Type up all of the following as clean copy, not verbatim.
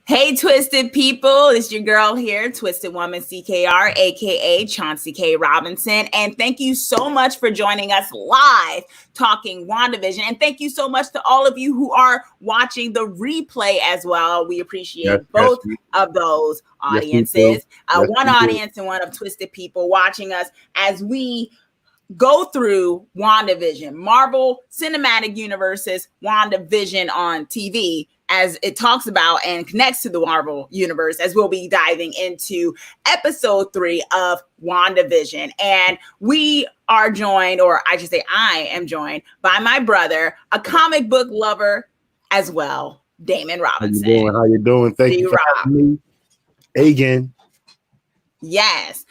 Hey, Twisted people, it's your girl here, Twisted Woman CKR, aka Chauncey K Robinson. And thank you so much for joining us live talking WandaVision. And thank you so much to all of you who are watching the replay as well. We appreciate both of those audiences. One audience and one of Twisted people watching us as we go through WandaVision, Marvel Cinematic Universe's WandaVision on TV, as it talks about and connects to the Marvel Universe, as we'll be diving into episode 3 of WandaVision. And we are joined, or I should say I am joined, by my brother, a comic book lover as well, Damon Robinson. How you doing? Thank you for having me again. Yes.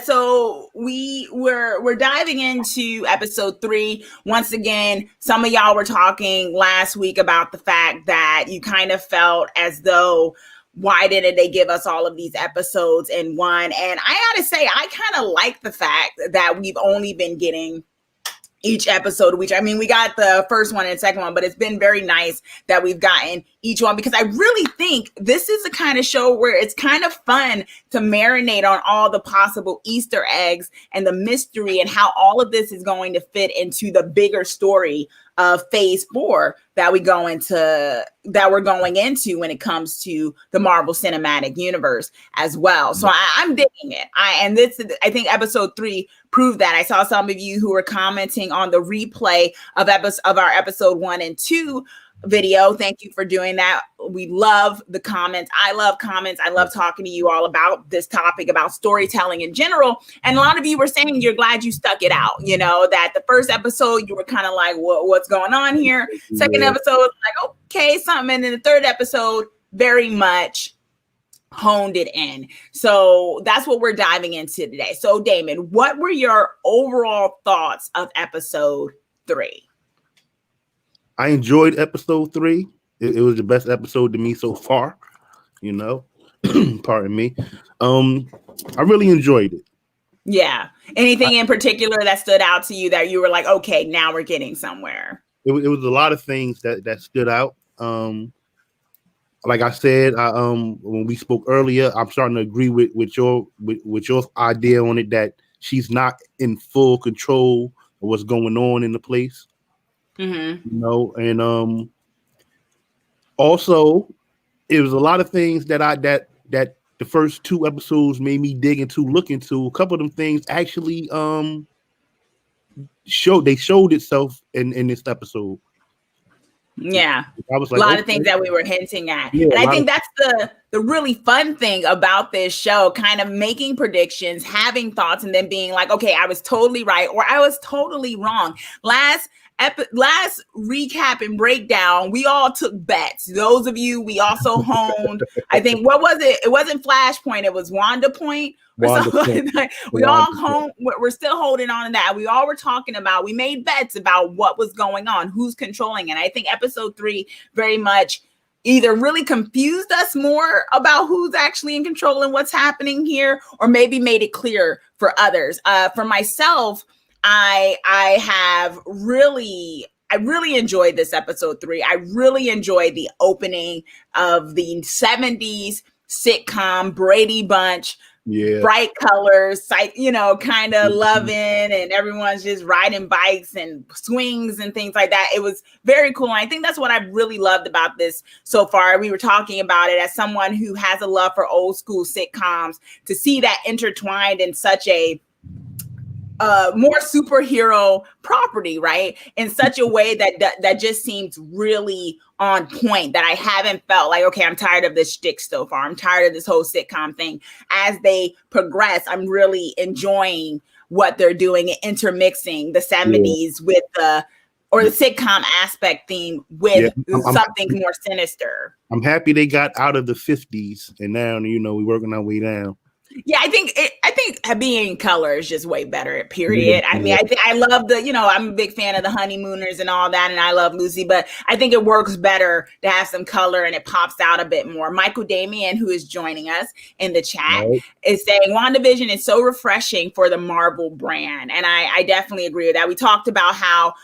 So we're diving into episode 3. Once again, some of y'all were talking last week about the fact that you kind of felt as though, why didn't they give us all of these episodes in one? And I gotta say, I kind of like the fact that we've only been getting each episode, which, I mean, we got the first one and the second one, but it's been very nice that we've gotten each one, because I really think this is the kind of show where it's kind of fun to marinate on all the possible Easter eggs and the mystery and how all of this is going to fit into the bigger story of phase 4 that we're going into when it comes to the Marvel Cinematic Universe as well. So I'm digging it. I think episode 3 proved that. I saw some of you who were commenting on the replay of our episode 1 and 2 video. Thank you for doing that. We love the comments. I love comments. I love talking to you all about this topic, about storytelling in general. And a lot of you were saying you're glad you stuck it out. You know, that the first episode you were kind of like, what's going on here? Second episode, like, okay, something. And then the third episode, very much honed it in. So that's what we're diving into today. So Damon, what were your overall thoughts of episode 3? I enjoyed episode 3. It was the best episode to me so far, you know. Pardon me. I really enjoyed it. Yeah. Anything in particular that stood out to you that you were like, okay, now we're getting somewhere? It was a lot of things that stood out. Like I said, when we spoke earlier, I'm starting to agree with your idea on it, that she's not in full control of what's going on in the place. Mm-hmm. You know, and also it was a lot of things that the first 2 episodes made me dig into, look into. A couple of them things actually showed itself in this episode. Yeah, I was like, a lot of things that we were hinting at. Yeah, and I think that's the really fun thing about this show, kind of making predictions, having thoughts, and then being like, okay, I was totally right, or I was totally wrong. Last recap and breakdown, we all took bets. Those of you, we also honed. I think, what was it? It wasn't Flashpoint. It was Wanda Point. We all honed. We're still holding on to that. We all were talking about. We made bets about what was going on, who's controlling it. I think episode 3 very much either really confused us more about who's actually in control and what's happening here, or maybe made it clear for others. For myself, I really enjoyed this episode 3. I really enjoyed the opening of the 70s sitcom Brady Bunch. Yeah. Bright colors, kind of loving, and everyone's just riding bikes and swings and things like that. It was very cool. And I think that's what I really loved about this so far. We were talking about it as someone who has a love for old school sitcoms, to see that intertwined in such a more superhero property, right? In such a way that just seems really on point, that I haven't felt like, okay, I'm tired of this shtick so far. I'm tired of this whole sitcom thing. As they progress, I'm really enjoying what they're doing and intermixing the 70s with the sitcom aspect theme with something more sinister. I'm happy they got out of the 50s and now, we're working our way down. Yeah, I think being in color is just way better, period. I mean, I love I'm a big fan of the Honeymooners and all that, and I love Lucy, but I think it works better to have some color and it pops out a bit more. Michael Damian, who is joining us in the chat, is saying WandaVision is so refreshing for the Marvel brand. And I definitely agree with that. We talked about how,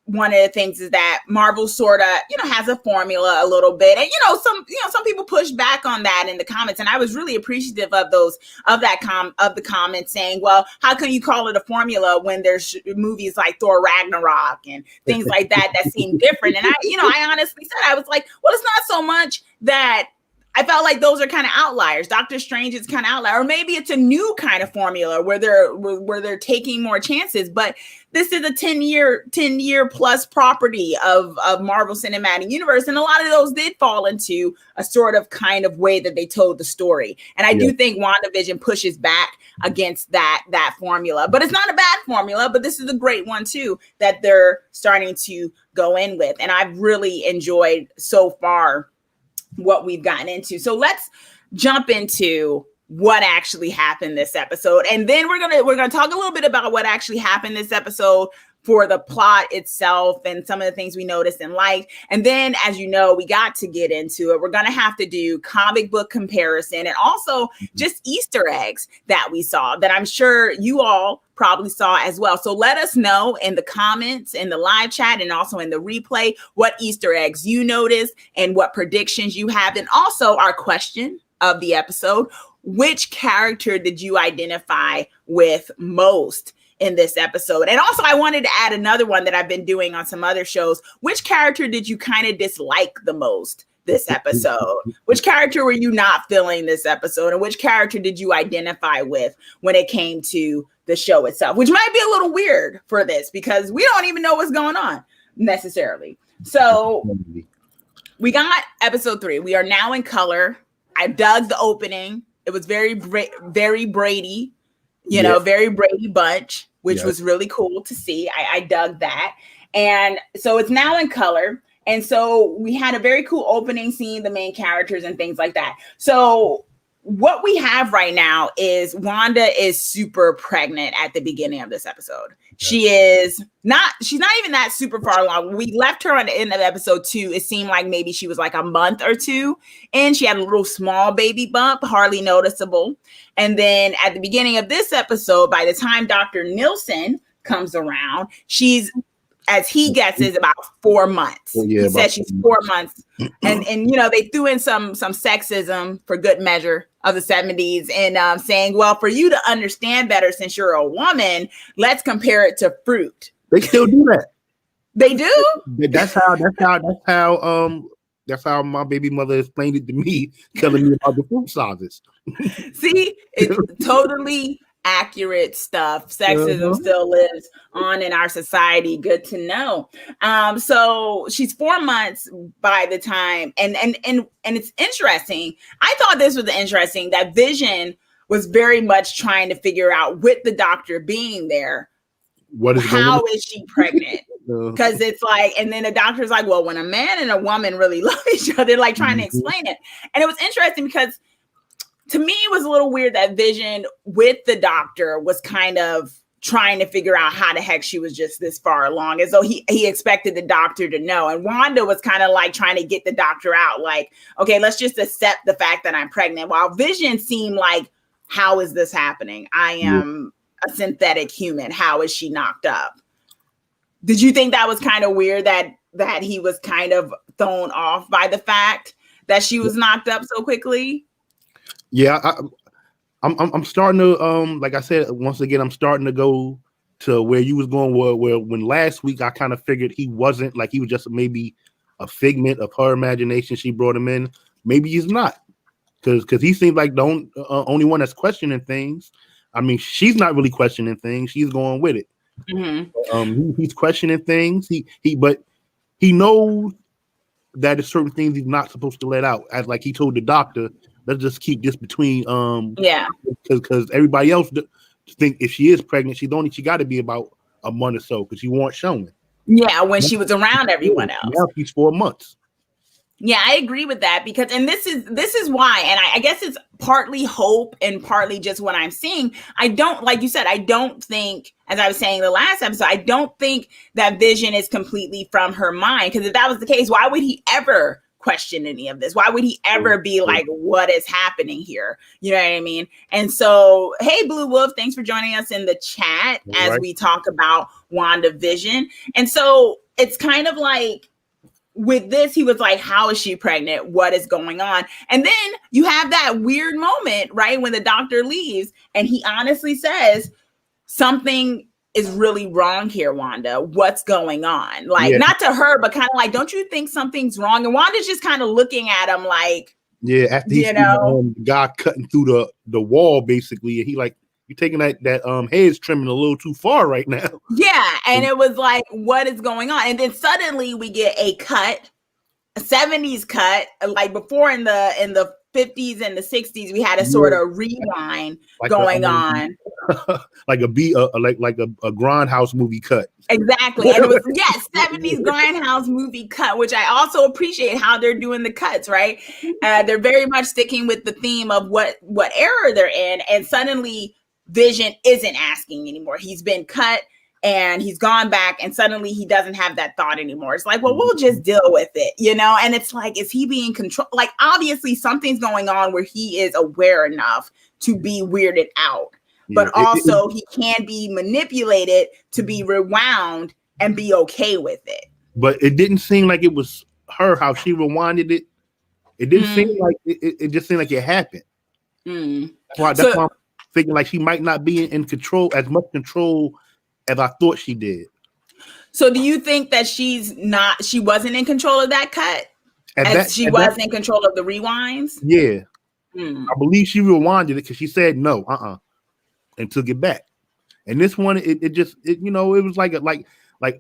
one of the things is that Marvel sort of, has a formula a little bit. And, some people push back on that in the comments. And I was really appreciative of the comments saying, well, how can you call it a formula when there's movies like Thor Ragnarok and things like that seem different? And I honestly said, I was like, well, it's not so much that I felt like those are kind of outliers. Doctor Strange is kind of outlier, or maybe it's a new kind of formula where they're taking more chances. But this is a 10-year plus property of Marvel Cinematic Universe, and a lot of those did fall into a sort of kind of way that they told the story. And I do think WandaVision pushes back against that formula, but it's not a bad formula. But this is a great one too that they're starting to go in with, and I've really enjoyed so far what we've gotten into. So let's jump into what actually happened this episode. And then we're gonna talk a little bit about what actually happened this episode for the plot itself and some of the things we noticed and liked. And then, as you know, we got to get into it. We're going to have to do comic book comparison and also just Easter eggs that we saw that I'm sure you all probably saw as well. So let us know in the comments, in the live chat, and also in the replay, what Easter eggs you noticed and what predictions you have. And also our question of the episode, which character did you identify with most in this episode? And also I wanted to add another one that I've been doing on some other shows. Which character did you kind of dislike the most this episode? Which character were you not feeling this episode? And which character did you identify with when it came to the show itself? Which might be a little weird for this because we don't even know what's going on necessarily. So we got episode 3. We are now in color. I dug the opening. It was very Brady, very Brady Bunch, which was really cool to see. I dug that. And so it's now in color. And so we had a very cool opening, seeing the main characters and things like that. So what we have right now is Wanda is super pregnant at the beginning of this episode. She's not even that super far along. We left her on the end of episode 2. It seemed like maybe she was like a month or 2 and she had a little small baby bump, hardly noticeable. And then at the beginning of this episode, by the time Dr. Nielsen comes around, she's, as he guesses, about 4 months. He said she's 4 months. And they threw in some sexism for good measure of the 70s and saying, well, for you to understand better, since you're a woman, let's compare it to fruit. They still do that. They do? That's how my baby mother explained it to me, telling me about the fruit sizes. See, it's totally accurate stuff. Sexism still lives on in our society. Good to know. So she's 4 months by the time, and it's interesting. I thought this was interesting that Vision was very much trying to figure out, with the doctor being there, how is she pregnant? Because it's like, and then the doctor's like, well, when a man and a woman really love each other, like trying to explain it. And it was interesting because to me, it was a little weird that Vision with the doctor was kind of trying to figure out how the heck she was just this far along, as though he expected the doctor to know. And Wanda was kind of like trying to get the doctor out, like, okay, let's just accept the fact that I'm pregnant. While Vision seemed like, how is this happening? I am a synthetic human. How is she knocked up? Did you think that was kind of weird that he was kind of thrown off by the fact that she was knocked up so quickly? Yeah, I'm starting to like I said, once again, I'm starting to go to where you was going. Where when last week I kind of figured he wasn't, like he was just maybe a figment of her imagination. She brought him in. Maybe he's not, because he seems like the only one that's questioning things. I mean, she's not really questioning things. She's going with it. Mm-hmm. He's questioning things. But he knows that there's certain things he's not supposed to let out. As like he told the doctor, let's just keep this between because everybody else think if she is pregnant, she got to be about a month or so because she wasn't showing. Yeah, when she was around everyone else. Now she's 4 months. Yeah, I agree with that because, and this is why, and I guess it's partly hope and partly just what I'm seeing. I don't, like you said, I don't think, as I was saying the last episode, I don't think that Vision is completely from her mind, because if that was the case, why would he ever question any of this? Why would he ever be like, what is happening here? You know what I mean? And so, hey, Blue Wolf, thanks for joining us in the chat as we talk about WandaVision. And so it's kind of like with this, he was like, how is she pregnant? What is going on? And then you have that weird moment, right? When the doctor leaves and he honestly says, something is really wrong here, Wanda. What's going on? Like, not to her, but kind of like, don't you think something's wrong? And Wanda's just kind of looking at him like, after he the guy cutting through the wall, basically, and he like, you're taking that head's trimming a little too far right now. Yeah, and it was like, what is going on? And then suddenly we get a cut, a 70s cut, like before in the 50s and the 60s, we had a sort of rewind going on. Like a Grindhouse movie cut. Exactly. And it was 70s Grindhouse movie cut, which I also appreciate how they're doing the cuts, right? They're very much sticking with the theme of what era they're in, and suddenly Vision isn't asking anymore. He's been cut and he's gone back, and suddenly he doesn't have that thought anymore. It's like, well, we'll just deal with it, and it's like, is he being controlled? Like, obviously something's going on where he is aware enough to be weirded out, but also he can be manipulated to be rewound and be okay with it. But it didn't seem like it was her, how she rewinded it. It didn't seem like it just seemed like it happened. That's why I'm thinking like she might not be in control, as much control as I thought she did. So do you think that she wasn't in control of that cut? She was in control of the rewinds? Yeah. I believe she rewinded it because she said no, and took it back. And this one, it was like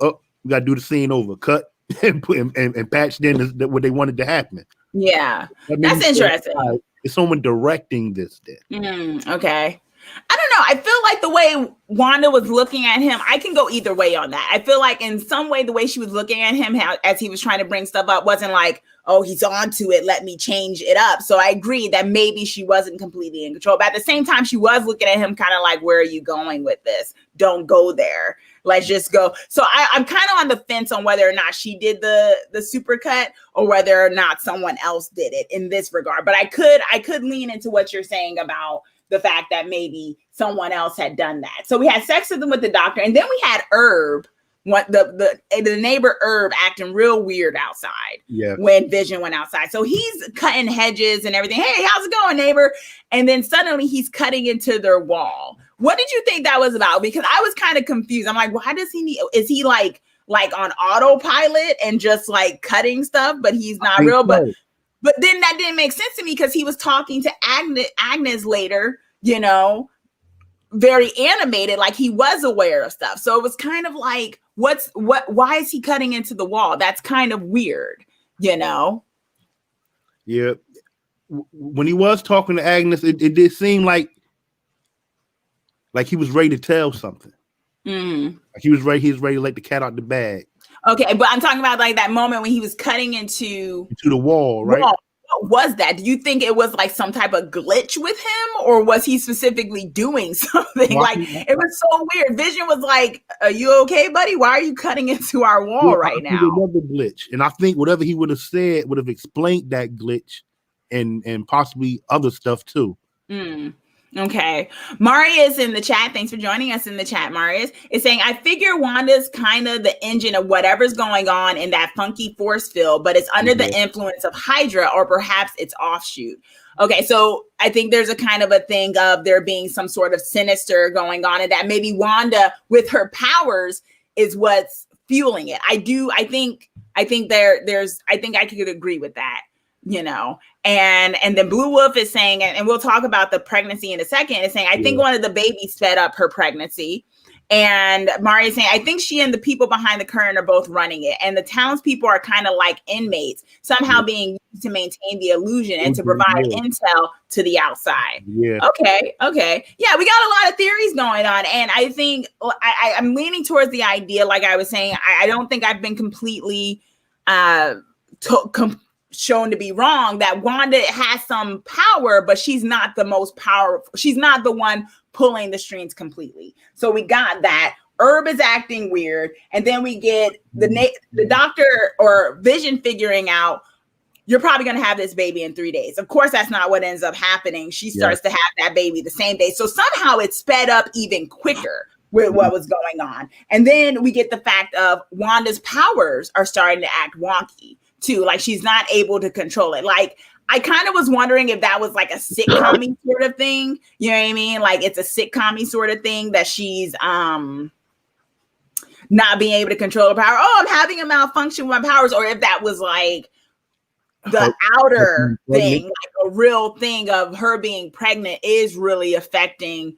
oh, we gotta do the scene over, cut and put and patched in what they wanted to happen. Yeah, that's interesting. It's someone directing this then. Okay. I don't know. I feel like the way Wanda was looking at him, I can go either way on that. I feel like in some way, the way she was looking at him as he was trying to bring stuff up wasn't like, oh, he's onto it, let me change it up. So I agree that maybe she wasn't completely in control. But at the same time, she was looking at him kind of like, where are you going with this? Don't go there. Let's just go. So I'm kind of on the fence on whether or not she did the supercut or whether or not someone else did it in this regard. But I could lean into what you're saying about the fact that maybe someone else had done that. So we had sex with the doctor, and then we had Herb, the neighbor Herb, acting real weird outside when Vision went outside. So he's cutting hedges and everything. Hey, how's it going, neighbor? And then suddenly he's cutting into their wall. What did you think that was about? Because I was kind of confused. I'm like, why does he need? Is he like on autopilot and just like cutting stuff, but he's not real? So. But then that didn't make sense to me because he was talking to Agnes later, very animated, like he was aware of stuff. So it was kind of like, why is he cutting into the wall? That's kind of weird, Yeah. When he was talking to Agnes, it did seem like he was ready to tell something. Like he was ready to let the cat out the bag. Okay, but I'm talking about like that moment when he was cutting into the wall, right? What was that? Do you think it was like some type of glitch with him, or was he specifically doing something? Like it was so weird. Vision was like, "Are you okay, buddy? Why are you cutting into our wall right now?" Another glitch, and I think whatever he would have said would have explained that glitch, and possibly other stuff too. Okay. Marius in the chat. Thanks for joining us in the chat. Marius is saying, I figure Wanda's kind of the engine of whatever's going on in that funky force field, but it's under the influence of Hydra, or perhaps it's offshoot. Okay. So I think there's a kind of a thing of there being some sort of sinister going on, and that maybe Wanda with her powers is what's fueling it. I think I could agree with that. And then Blue Wolf is saying, and we'll talk about the pregnancy in a second, is saying, I think one of the babies sped up her pregnancy. And Mari is saying, I think she and the people behind the curtain are both running it. And the townspeople are kind of like inmates, somehow being used to maintain the illusion and to provide intel to the outside. Okay. Yeah, we got a lot of theories going on. And I think I'm leaning towards the idea, like I was saying, I don't think I've been completely shown to be wrong, that Wanda has some power, but she's not the most powerful. She's not the one pulling the strings completely. So we got that. Herb is acting weird. And then we get the doctor or Vision figuring out, you're probably going to have this baby in 3 days. Of course, that's not what ends up happening. She starts to have that baby the same day. So somehow it sped up even quicker with what was going on. And then we get the fact of Wanda's powers are starting to act wonky too. Like she's not able to control it. Like I kind of was wondering if that was like a sitcom sort of thing. You know what I mean? Like it's a sitcom sort of thing that she's not being able to control her power. Oh, I'm having a malfunction with my powers. Or if that was like the outer thing, like a real thing of her being pregnant is really affecting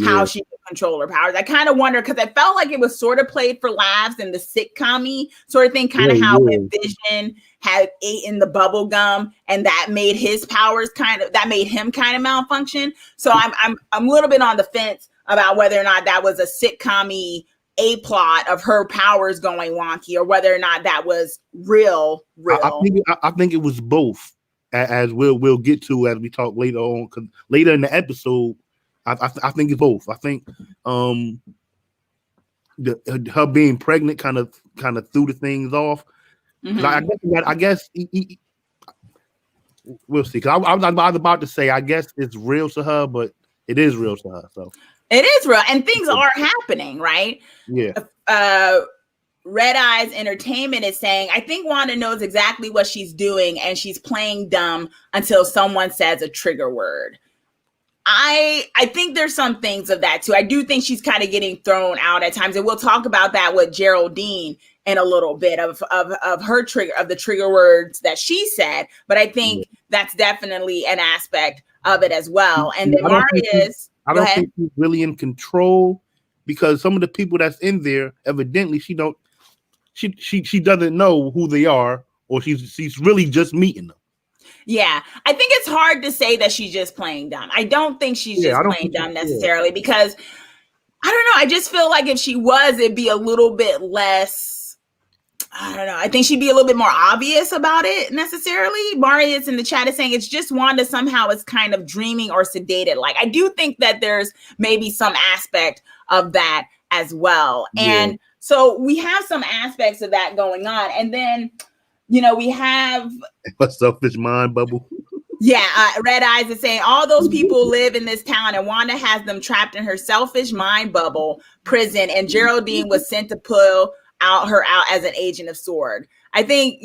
how she can control her powers. I kind of wonder because I felt like it was sort of played for laughs and the sitcom-y sort of thing, kind of how when Vision had eaten the bubble gum and that made his powers that made him kind of malfunction. So I'm a little bit on the fence about whether or not that was a sitcom-y a plot of her powers going wonky or whether or not that was real. I think it was both, as we'll get to as we talk later on. Because later in the episode, I think it's both. I think her being pregnant kind of threw the things off. I guess we'll see. Because I was about to say I guess it's real to her, but it is real to her. So. It is real, and things are happening, right? Yeah. Red Eyes Entertainment is saying, I think Wanda knows exactly what she's doing, and she's playing dumb until someone says a trigger word. I think there's some things of that too. I do think she's kind of getting thrown out at times, and we'll talk about that with Geraldine in a little bit of her trigger, of the trigger words that she said. But I think that's definitely an aspect of it as well. And then Marius. I don't think she's really in control because some of the people that's in there, evidently, she doesn't know who they are, or she's really just meeting them. Yeah, I think it's hard to say that she's just playing dumb. I don't think she's just playing dumb necessarily because I don't know. I just feel like if she was, it'd be a little bit less. I don't know. I think she'd be a little bit more obvious about it necessarily. Marius in the chat is saying it's just Wanda somehow is kind of dreaming or sedated. Like, I do think that there's maybe some aspect of that as well. And so we have some aspects of that going on. And then, we have a selfish mind bubble. Red Eyes is saying all those people live in this town and Wanda has them trapped in her selfish mind bubble prison. And Geraldine was sent to pull her out as an agent of S.W.O.R.D. I think,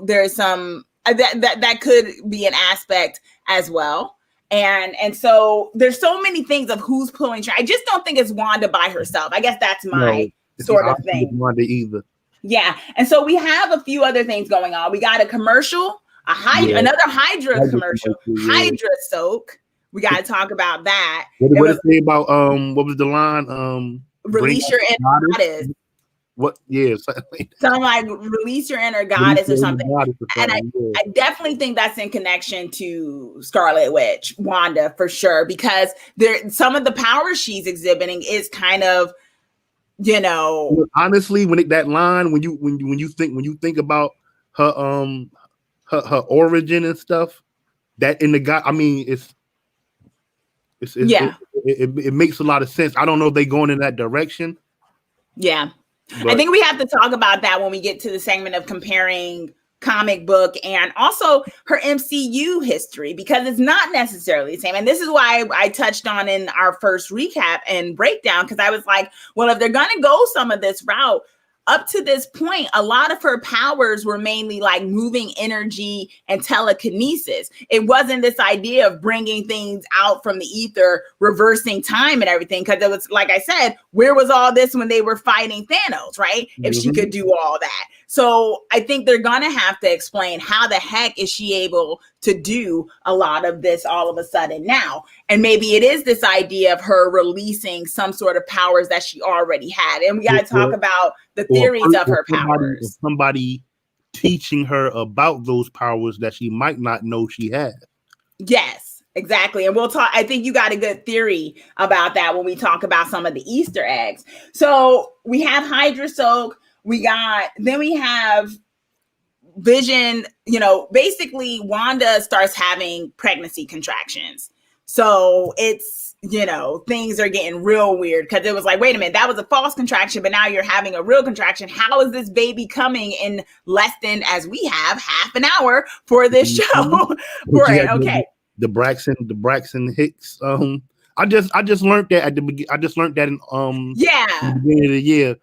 there's some that could be an aspect as well. And so there's so many things of who's pulling. I just don't think it's Wanda by herself. I guess that's my sort of thing. Wanda either. Yeah. And so we have a few other things going on. We got a commercial, another Hydra commercial, Hydra soak. We got to talk about that. What did it say about, what was the line? Release your inner goddess. What? Yeah, something like release your inner goddess or something. And I definitely think that's in connection to Scarlet Witch, Wanda, for sure, because some of the power she's exhibiting is kind of, honestly, when you think about her her origin and stuff, that in the God, I mean, it makes a lot of sense. I don't know if they're going in that direction. Yeah. But I think we have to talk about that when we get to the segment of comparing comic book and also her MCU history, because it's not necessarily the same. And this is why I touched on in our first recap and breakdown, because I was like, well, if they're going to go some of this route, up to this point, a lot of her powers were mainly like moving energy and telekinesis. It wasn't this idea of bringing things out from the ether, reversing time and everything. Because it was, like I said, where was all this when they were fighting Thanos, right? If she could do all that. So I think they're going to have to explain how the heck is she able to do a lot of this all of a sudden now. And maybe it is this idea of her releasing some sort of powers that she already had. And we got to talk about the theories of her powers. Somebody teaching her about those powers that she might not know she had. Yes, exactly. And we'll talk. I think you got a good theory about that when we talk about some of the Easter eggs. So we have Hydra Soak. We have Vision, basically Wanda starts having pregnancy contractions. So it's, things are getting real weird because it was like, wait a minute, that was a false contraction, but now you're having a real contraction. How is this baby coming in less than, as we have, half an hour for this show? Right, okay. The Braxton Hicks. I just learned that at the beginning. I just learned that in the beginning of the year.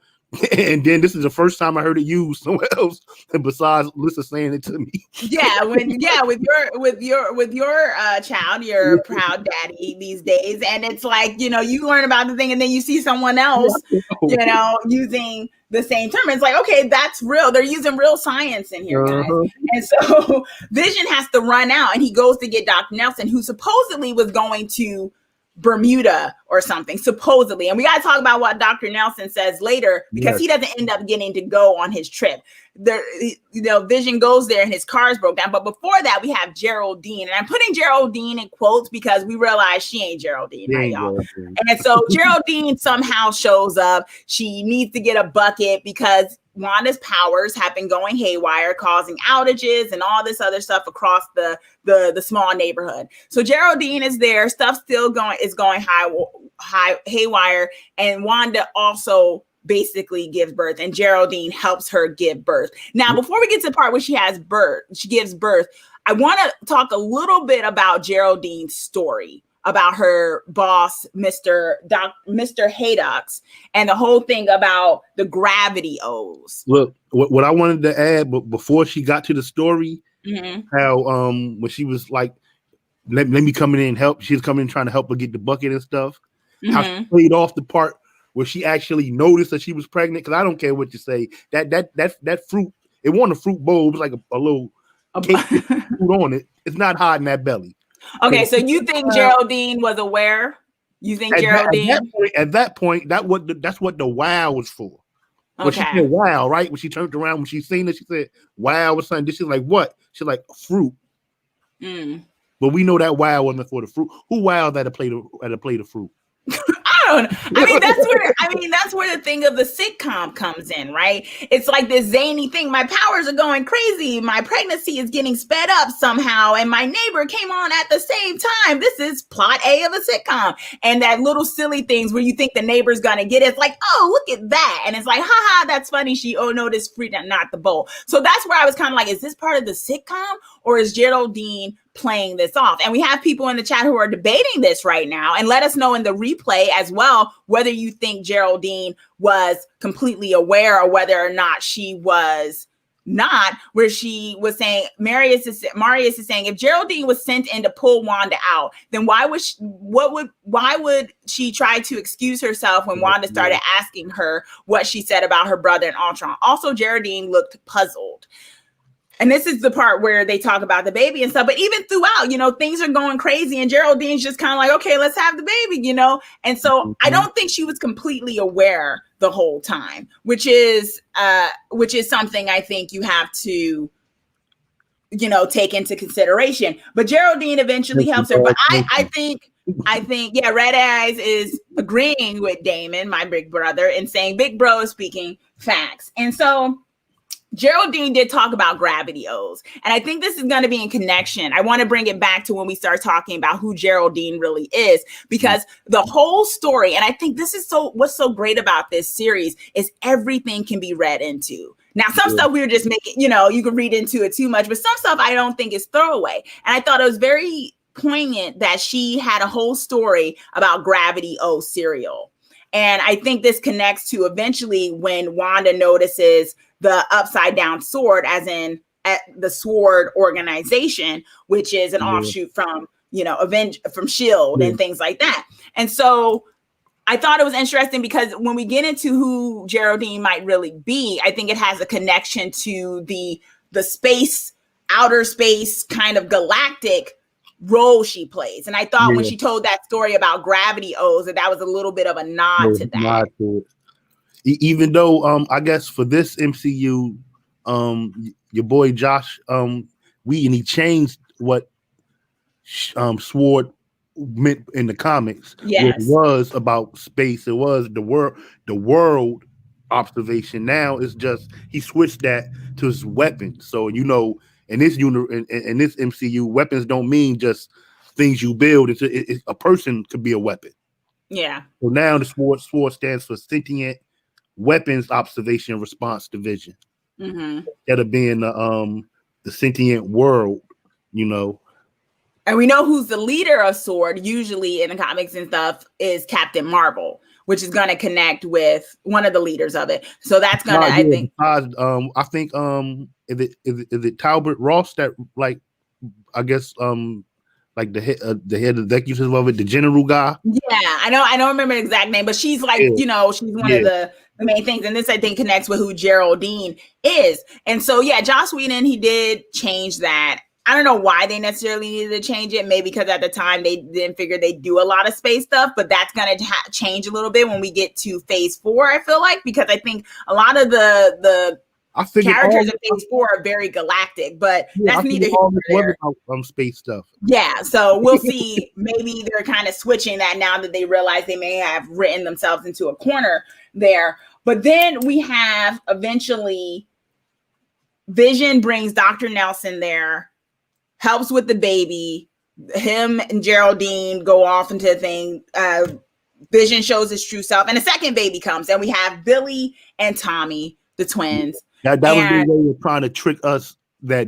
And then this is the first time I heard it used somewhere else, and besides Lisa saying it to me. With your child, you're a proud daddy these days, and it's like, you learn about the thing, and then you see someone else, using the same term. It's like, okay, that's real. They're using real science in here, guys. And so Vision has to run out, and he goes to get Dr. Nelson, who supposedly was going to Bermuda or something, supposedly. And we got to talk about what Dr. Nelson says later, because he doesn't end up getting to go on his trip. Vision goes there and his car's broke down. But before that, we have Geraldine. And I'm putting Geraldine in quotes because we realize she ain't Geraldine, right, y'all? And so Geraldine somehow shows up. She needs to get a bucket because Wanda's powers have been going haywire, causing outages and all this other stuff across the small neighborhood. So Geraldine is there. Stuff still going haywire. And Wanda also basically gives birth, and Geraldine helps her give birth. Now, before we get to the part where she gives birth, I want to talk a little bit about Geraldine's story, about her boss, Mr. Haydox, and the whole thing about the gravity O's. Look, what I wanted to add, but before she got to the story, how when she was like, let me come in and help. She was coming in trying to help her get the bucket and stuff. How she played off the part where she actually noticed that she was pregnant. Because I don't care what you say, that fruit, it wasn't a fruit bowl. It was like a little cake with fruit on it. It's not hiding that belly. Okay, so you think Geraldine was aware? You think Geraldine? At that point, that's what the wow was for. When she said wow, right? When she turned around, when she seen it, she said wow or something. She's like, what? She's like, fruit. But we know that wow wasn't for the fruit. Who wowed at a plate of fruit? That's where the thing of the sitcom comes in, right? It's like this zany thing. My powers are going crazy. My pregnancy is getting sped up somehow. And my neighbor came on at the same time. This is plot A of a sitcom. And that little silly things where you think the neighbor's going to get it. It's like, oh, look at that. And it's like, haha, that's funny. This fruit, not the bowl. So that's where I was kind of like, is this part of the sitcom, or is Geraldine playing this off? And we have people in the chat who are debating this right now, and let us know in the replay as well whether you think Geraldine was completely aware or whether or not she was not, where she was saying, Marius is saying, if Geraldine was sent in to pull Wanda out, then why would she try to excuse herself when Wanda started asking her what she said about her brother and Ultron? Also, Geraldine looked puzzled. And this is the part where they talk about the baby and stuff. But even throughout, things are going crazy. And Geraldine's just kind of like, okay, let's have the baby, And so I don't think she was completely aware the whole time, which is something I think you have to, take into consideration. But Geraldine eventually helps her. But I think, Red Eyes is agreeing with Damon, my big brother, and saying big bro is speaking facts. And so Geraldine did talk about gravity O's. And I think this is going to be in connection. I want to bring it back to when we start talking about who Geraldine really is, because the whole story, and I think this is what's so great about this series is everything can be read into. Now, some stuff we were just making, you can read into it too much, but some stuff I don't think is throwaway. And I thought it was very poignant that she had a whole story about gravity O cereal. And I think this connects to eventually when Wanda notices the upside down sword, as in at the Sword organization, which is an offshoot from, from S.H.I.E.L.D. and things like that. And so I thought it was interesting because when we get into who Geraldine might really be, I think it has a connection to the space, outer space kind of galactic role she plays. And I thought when she told that story about gravity O's, that was a little bit of a nod to that. Even though I guess for this MCU, your boy Josh he changed what Sword meant in the comics. It was about space. It was the world observation. Now it's just he switched that to his weapons. So in this in this MCU, weapons don't mean just things you build. It's a person could be a weapon. Yeah. So now the sword stands for sentient weapons observation response division. Instead of being the sentient world, And we know who's the leader of SWORD, usually in the comics and stuff, is Captain Marvel, which is going to connect with one of the leaders of it. So that's going to, I think. Is it Talbot Ross that, like, I guess, like the head executive of it, the general guy? Yeah, I don't remember the exact name, but she's like, she's one of the main things. And this, I think, connects with who Geraldine is. And so, yeah, Joss Whedon, he did change that. I don't know why they necessarily needed to change it. Maybe because at the time they didn't figure they'd do a lot of space stuff, but that's going to change a little bit when we get to phase 4, I feel like, because I think a lot of the characters in phase 4 are very galactic, but that's neither here nor there. Space stuff. Yeah, so we'll see. Maybe they're kind of switching that now that they realize they may have written themselves into a corner there. But then we have eventually Vision brings Dr. Nelson there, helps with the baby. Him and Geraldine go off into the thing. Vision shows his true self, and a second baby comes, and we have Billy and Tommy, the twins. That was the way of trying to trick us that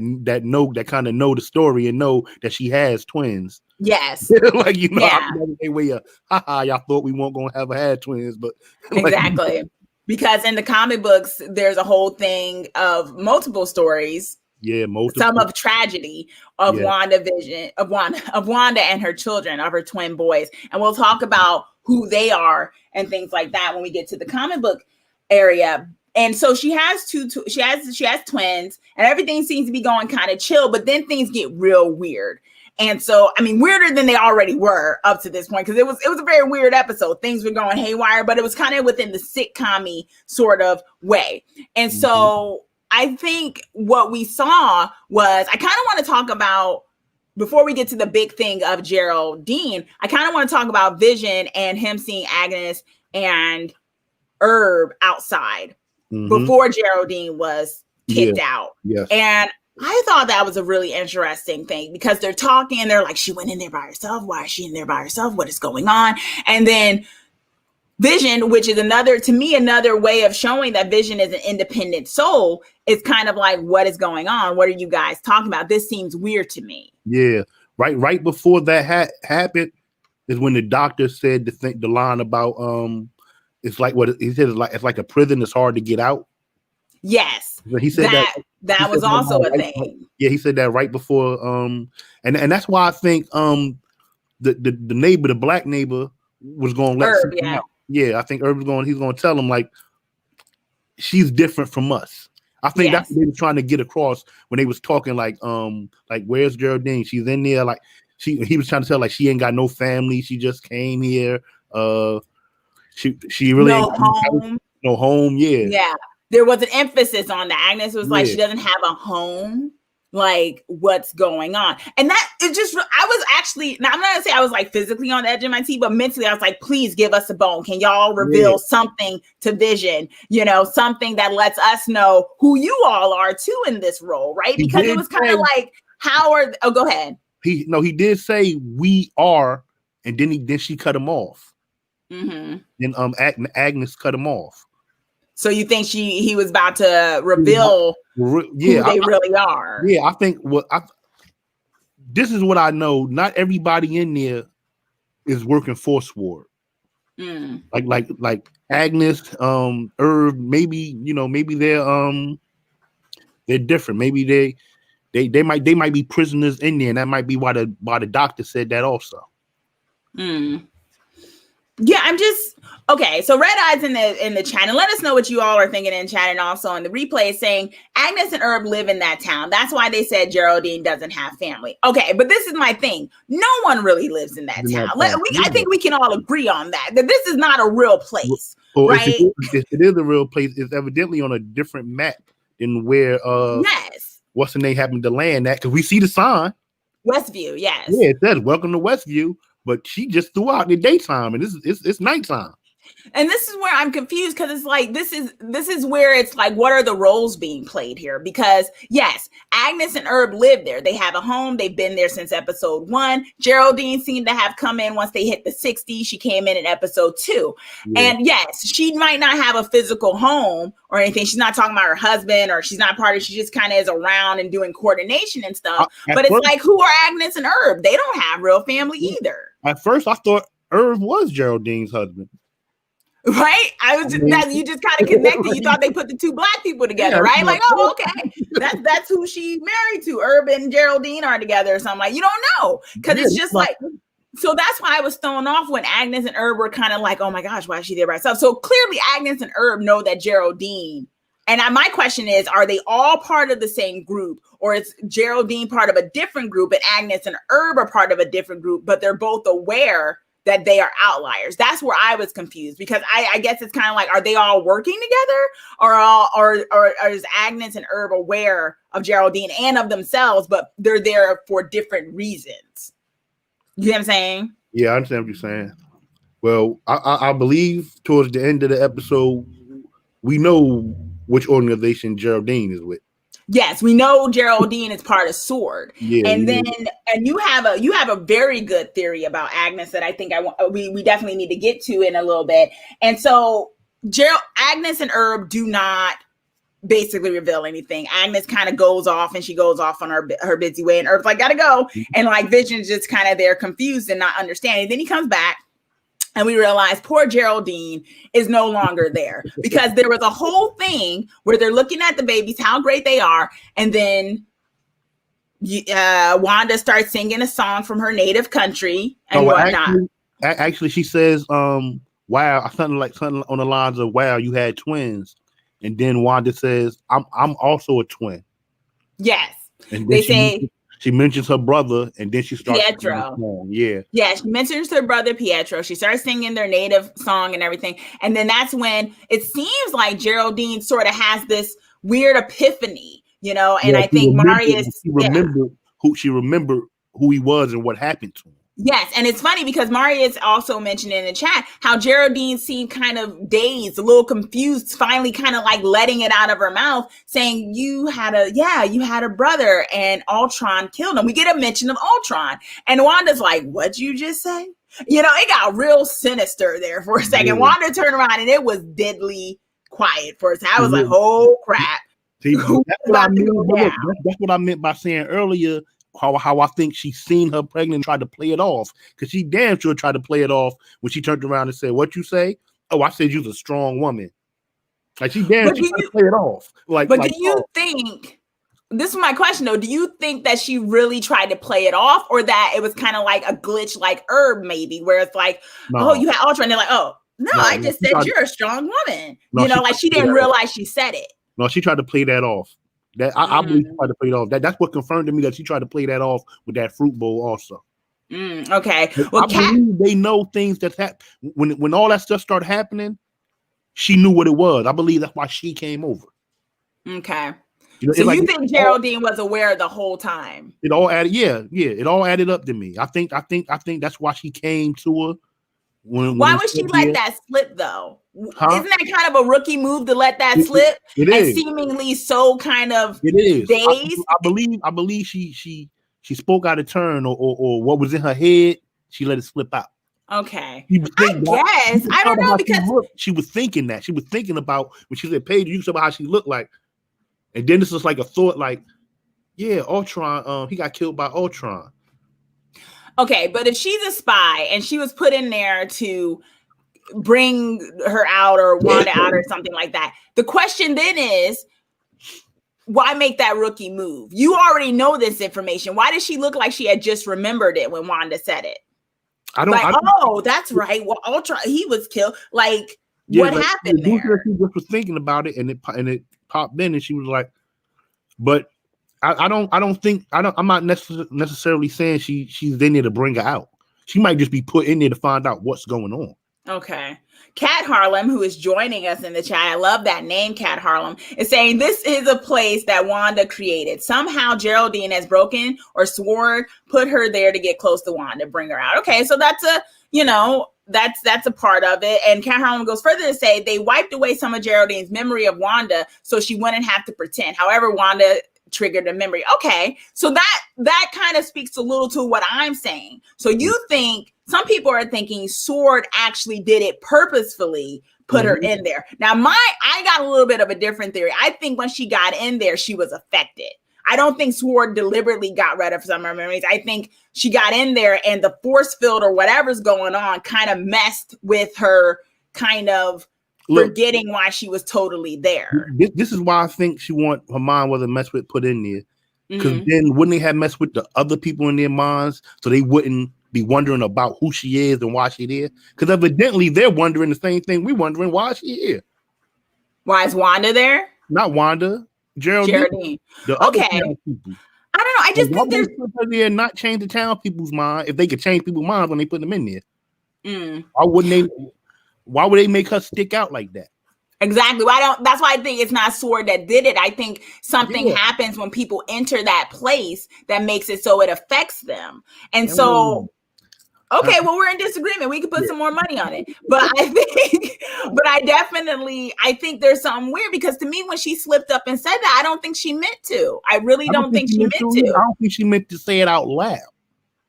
kind of know the story and know that she has twins. Yes. Like, a way of, y'all thought we weren't going to have had twins, but exactly. Because in the comic books, there's a whole thing of multiple stories. Yeah, some of tragedy of WandaVision, of Wanda and her children, of her twin boys. And we'll talk about who they are and things like that when we get to the comic book area. And so she has she has twins, and everything seems to be going kind of chill, but then things get real weird. And so, I mean, weirder than they already were up to this point, because it was a very weird episode. Things were going haywire, but it was kind of within the sitcom-y sort of way. And so I think what we saw was, I kind of want to talk about, before we get to the big thing of Geraldine, I kind of want to talk about Vision and him seeing Agnes and Herb outside before Geraldine was kicked out. Yes. And I thought that was a really interesting thing, because they're talking and they're like, she went in there by herself. Why is she in there by herself? What is going on? And then Vision, which is another way of showing that Vision is an independent soul, is kind of like, what is going on? What are you guys talking about? This seems weird to me. Yeah. Right before that happened is when the doctor said the line about it's like what he said, it's like a prison. It's hard to get out. Yes. He said that was also a thing. Yeah, he said that right before and that's why I think the neighbor, the black neighbor, was going to let something out. Yeah, I think Herb he's going to tell him, like, she's different from us. I think that's what they were trying to get across when they was talking, like where's Geraldine? She's in there, like he was trying to tell, like, she ain't got no family. She just came here. She really ain't no home. Yeah. Yeah. There was an emphasis on that. Agnes was like, she doesn't have a home. Like, what's going on? And that is just, I was actually, now I'm not gonna say I was like physically on the edge of my seat, but mentally I was like, please give us a bone. Can y'all reveal something to Vision? Something that lets us know who you all are too in this role, right? Because it was kind of like, go ahead. He did say we are, and then she cut him off. Then Agnes cut him off. So you think he was about to reveal who they really are? Yeah, I think this is what I know. Not everybody in there is working for SWORD. Like Agnes, Herb, maybe they're different. Maybe they might be prisoners in there, and that might be why the doctor said that also. Yeah, I'm just okay. So Red Eyes in the chat, and let us know what you all are thinking in chat, and also in the replay, saying Agnes and Herb live in that town. That's why they said Geraldine doesn't have family. Okay, but this is my thing. No one really lives in that town. I think we can all agree on that this is not a real place, right? It is a real place. It's evidently on a different map than where what's the name happened to land at, because we see the sign. Westview, yes. Yeah, it says welcome to Westview. But she just threw out in the daytime, and it's nighttime. And this is where I'm confused, because it's like this is where it's like, what are the roles being played here? Because yes, Agnes and Herb live there. They have a home. They've been there since episode 1. Geraldine seemed to have come in once they hit the 60s. She came in episode 2. Yeah. And yes, she might not have a physical home or anything. She's not talking about her husband, or she's not part of, she just kind of is around and doing coordination and stuff. But it's like, who are Agnes and Herb? They don't have real family either. At first, I thought Herb was Geraldine's husband. Right? You just kind of connected. You thought they put the 2 black people together, right? Like, oh, okay. That's who she married to. Herb and Geraldine are together or something. Like, you don't know. Because it's just like, so that's why I was thrown off when Agnes and Herb were kind of like, oh my gosh, why is she there by herself? So clearly Agnes and Herb know that Geraldine, and my question is, are they all part of the same group, or is Geraldine part of a different group and Agnes and Herb are part of a different group, but they're both aware that they are outliers? That's where I was confused, because I guess it's kind of like, are they all working together, or is Agnes and Herb aware of Geraldine and of themselves, but they're there for different reasons? You know what I'm saying? Yeah, I understand what you're saying. Well, I believe towards the end of the episode, we know which organization Geraldine is with. Yes, we know Geraldine is part of SWORD. Yeah, and then you have a very good theory about Agnes that I think we definitely need to get to in a little bit. And so Agnes and Herb do not basically reveal anything. Agnes kind of goes off, and she goes off on her busy way, and Herb's like, gotta go. And like Vision's just kind of there confused and not understanding. Then he comes back, and we realize poor Geraldine is no longer there, because there was a whole thing where they're looking at the babies, how great they are. And then Wanda starts singing a song from her native country and whatnot. Actually, she says, wow, something on the lines of, wow, you had twins. And then Wanda says, I'm also a twin. Yes. And then she mentions her brother, and then she starts Pietro. Yeah. Yeah, she mentions her brother Pietro. She starts singing their native song and everything. And then that's when it seems like Geraldine sort of has this weird epiphany, and I think Marius she remembered who he was and what happened to him. Yes, and it's funny because Marius also mentioned in the chat how Geraldine seemed kind of dazed, a little confused, finally kind of like letting it out of her mouth, saying, you had a brother and Ultron killed him. We get a mention of Ultron. And Wanda's like, what'd you just say? It got real sinister there for a second. Yeah. Wanda turned around and it was deadly quiet for a second. I was like, oh crap. See, that's what I meant by saying earlier, how I think she's seen her pregnant and tried to play it off, because she damn sure tried to play it off when she turned around and said, what you say? Oh, I said you're a strong woman. Like she tried to play it off. Do you think, this is my question though, do you think that she really tried to play it off, or that it was kind of like a glitch like Herb maybe, where it's like, oh, you had Ultron, and they're like, oh, no, I just said you're a strong woman. She didn't realize she said it. No, she tried to play that off. That I believe she tried to play it off. That's what confirmed to me that she tried to play that off with that fruit bowl also. Okay. Well, I believe they know things that happen. When all that stuff started happening, she knew what it was. I believe that's why she came over. Okay. So you think Geraldine was aware the whole time? It all added, yeah. It all added up to me. I think that's why she came to her. Why would she let that slip though? Huh? Isn't that kind of a rookie move to let that slip? It is. Seemingly so kind of it is. Dazed. I believe she spoke out of turn, or what was in her head. She let it slip out. Okay. I guess. I don't know, because she was thinking that. She was thinking about when she said, Paige, you said about how she looked like. And then this is like a thought like, yeah, Ultron, he got killed by Ultron. Okay, but if she's a spy and she was put in there to bring her out or Wanda out or something like that, the question then is, why make that rookie move? You already know this information. Why does she look like she had just remembered it when Wanda said it? That's right. Well, Ultron, he was killed. Like, what happened there? She just was thinking about it, and it popped in, and she was like, but I'm not necessarily saying she's in there to bring her out. She might just be put in there to find out what's going on. Okay. Kat Harlem, who is joining us in the chat, I love that name, Kat Harlem, is saying this is a place that Wanda created. Somehow Geraldine has broken or SWORD put her there to get close to Wanda, bring her out. Okay, so that's that's a part of it. And Karen Harlan goes further to say they wiped away some of Geraldine's memory of Wanda so she wouldn't have to pretend. However, Wanda triggered a memory. Okay, so that kind of speaks a little to what I'm saying. So you think some people are thinking Sword actually did it purposefully, put her in there. Now, I got a little bit of a different theory. I think when she got in there, she was affected. I don't think Sword deliberately got rid of some of her memories. I think she got in there and the force field or whatever's going on kind of messed with her kind of forgetting why she was totally there. This is why I think her mind wasn't messed with, put in there. Because then wouldn't they have messed with the other people in their minds so they wouldn't be wondering about who she is and why she's there? Because evidently they're wondering the same thing we're wondering, why is she here? Why is Wanda there? Not Wanda. Geraldine. Okay. I don't know. I just think there's not change the town people's mind if they could change people's minds when they put them in there. Why would they make her stick out like that? Exactly. That's why I think it's not Sword that did it. I think something happens when people enter that place that makes it so it affects them. And so, okay, well, we're in disagreement. We could put some more money on it. But I think there's something weird because to me, when she slipped up and said that, I don't think she meant to. I really don't think she meant to. I don't think she meant to say it out loud.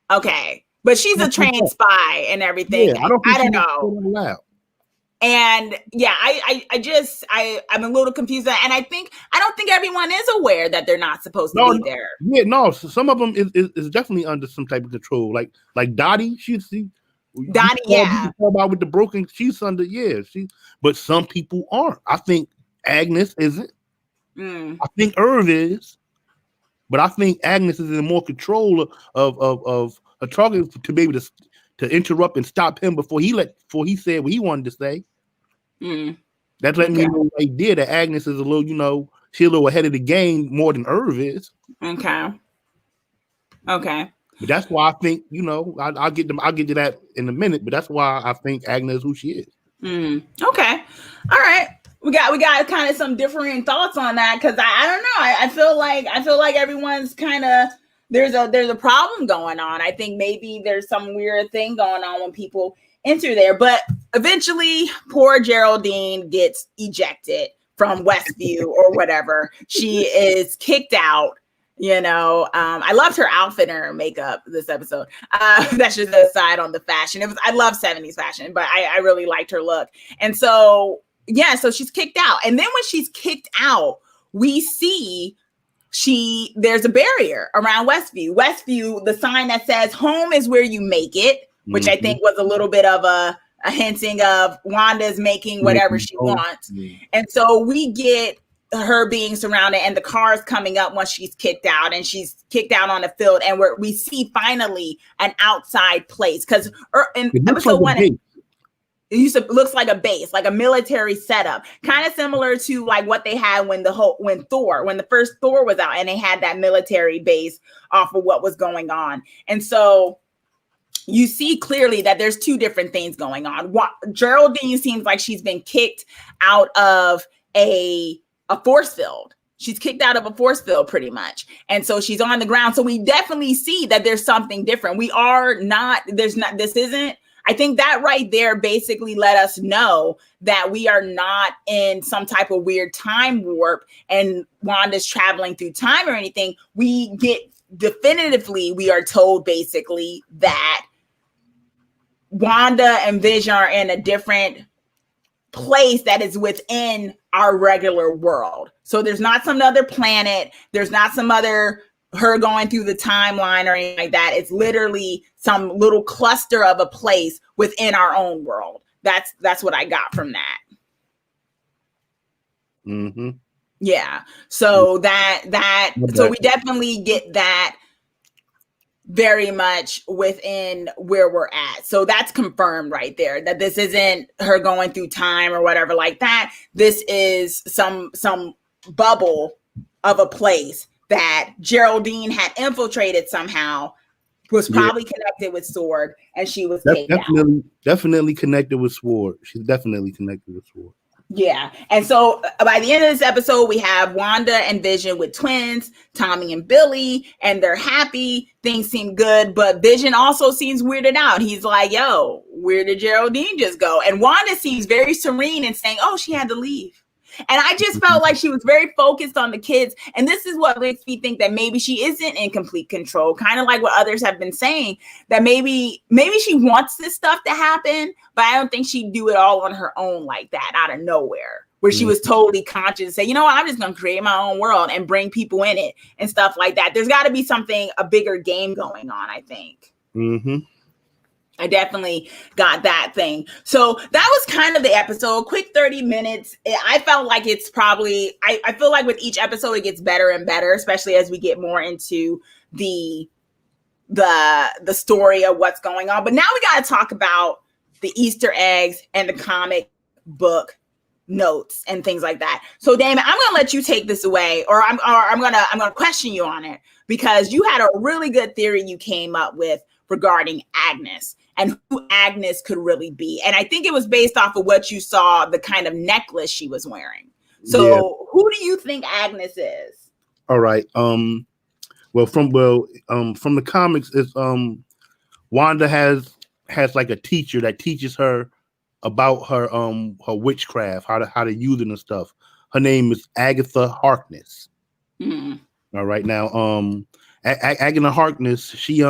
Okay. But she's a trained spy and everything. Yeah, I don't know. And yeah, I'm a little confused. And I don't think everyone is aware that they're not supposed to be there. Yeah, no. So some of them is definitely under some type of control. Like Dottie, Dottie, yeah. About with the broken, she's under, but some people aren't. I think Agnes isn't. I think Irv is, but I think Agnes is in more control of a target to be able to interrupt and stop him before he said what he wanted to say. That's letting me know right there that Agnes is a little, she's a little ahead of the game more than Irv is. Okay. But that's why I think, I'll get to that in a minute. But that's why I think Agnes is who she is. Okay. All right. We got kind of some differing thoughts on that because I don't know. I feel like everyone's kind of there's a problem going on. I think maybe there's some weird thing going on when people enter there. But eventually, poor Geraldine gets ejected from Westview or whatever. She is kicked out. I loved her outfit and her makeup this episode. That's just an aside on the fashion. I love 70s fashion, but I really liked her look. And so, so she's kicked out. And then when she's kicked out, we see there's a barrier around Westview. Westview, the sign that says home is where you make it, which I think was a little bit of a hinting of Wanda's making whatever she wants. And so we get her being surrounded and the cars coming up once she's kicked out and she's kicked out on the field. And we see finally an outside place because in episode 1, it looks like a base, like a military setup, kind of similar to like what they had when the first Thor was out and they had that military base off of what was going on. And so you see clearly that there's two different things going on. Geraldine seems like she's been kicked out of a force field. She's kicked out of a force field pretty much. And so she's on the ground. So we definitely see that there's something different. I think that right there basically let us know that we are not in some type of weird time warp and Wanda's traveling through time or anything. We are told basically that Wanda and Vision are in a different place that is within our regular world. So there's not some other planet. There's not some other her going through the timeline or anything like that. It's literally some little cluster of a place within our own world. That's what I got from that. Yeah. So so we definitely get that very much within where we're at. So that's confirmed right there that this isn't her going through time or whatever like that. This is some bubble of a place that Geraldine had infiltrated somehow, was probably connected with Sword, and she was kicked out. Definitely connected with Sword. She's definitely connected with Sword. Yeah. And so by the end of this episode, we have Wanda and Vision with twins, Tommy and Billy, and they're happy. Things seem good, but Vision also seems weirded out. He's like, yo, where did Geraldine just go? And Wanda seems very serene and saying, oh, she had to leave. And I just felt like she was very focused on the kids. And this is what makes me think that maybe she isn't in complete control, kind of like what others have been saying, that maybe she wants this stuff to happen, but I don't think she'd do it all on her own like that out of nowhere, where she was totally conscious and say, you know what, I'm just going to create my own world and bring people in it and stuff like that. There's got to be a bigger game going on, I think. Mm-hmm. I definitely got that thing. So that was kind of the episode. Quick 30 minutes. I felt like it's probably, I feel like with each episode, it gets better and better, especially as we get more into the story of what's going on. But now we got to talk about the Easter eggs and the comic book notes and things like that. So Damon, I'm going to let you take this away, or I'm going to question you on it, because you had a really good theory you came up with regarding Agnes and who Agnes could really be. And I think it was based off of what you saw, the kind of necklace she was wearing. So who do you think Agnes is? All right. From the comics, it's Wanda has like a teacher that teaches her about her witchcraft, how to use it and stuff. Her name is Agatha Harkness. Mm-hmm. All right. Now, Agatha Harkness, she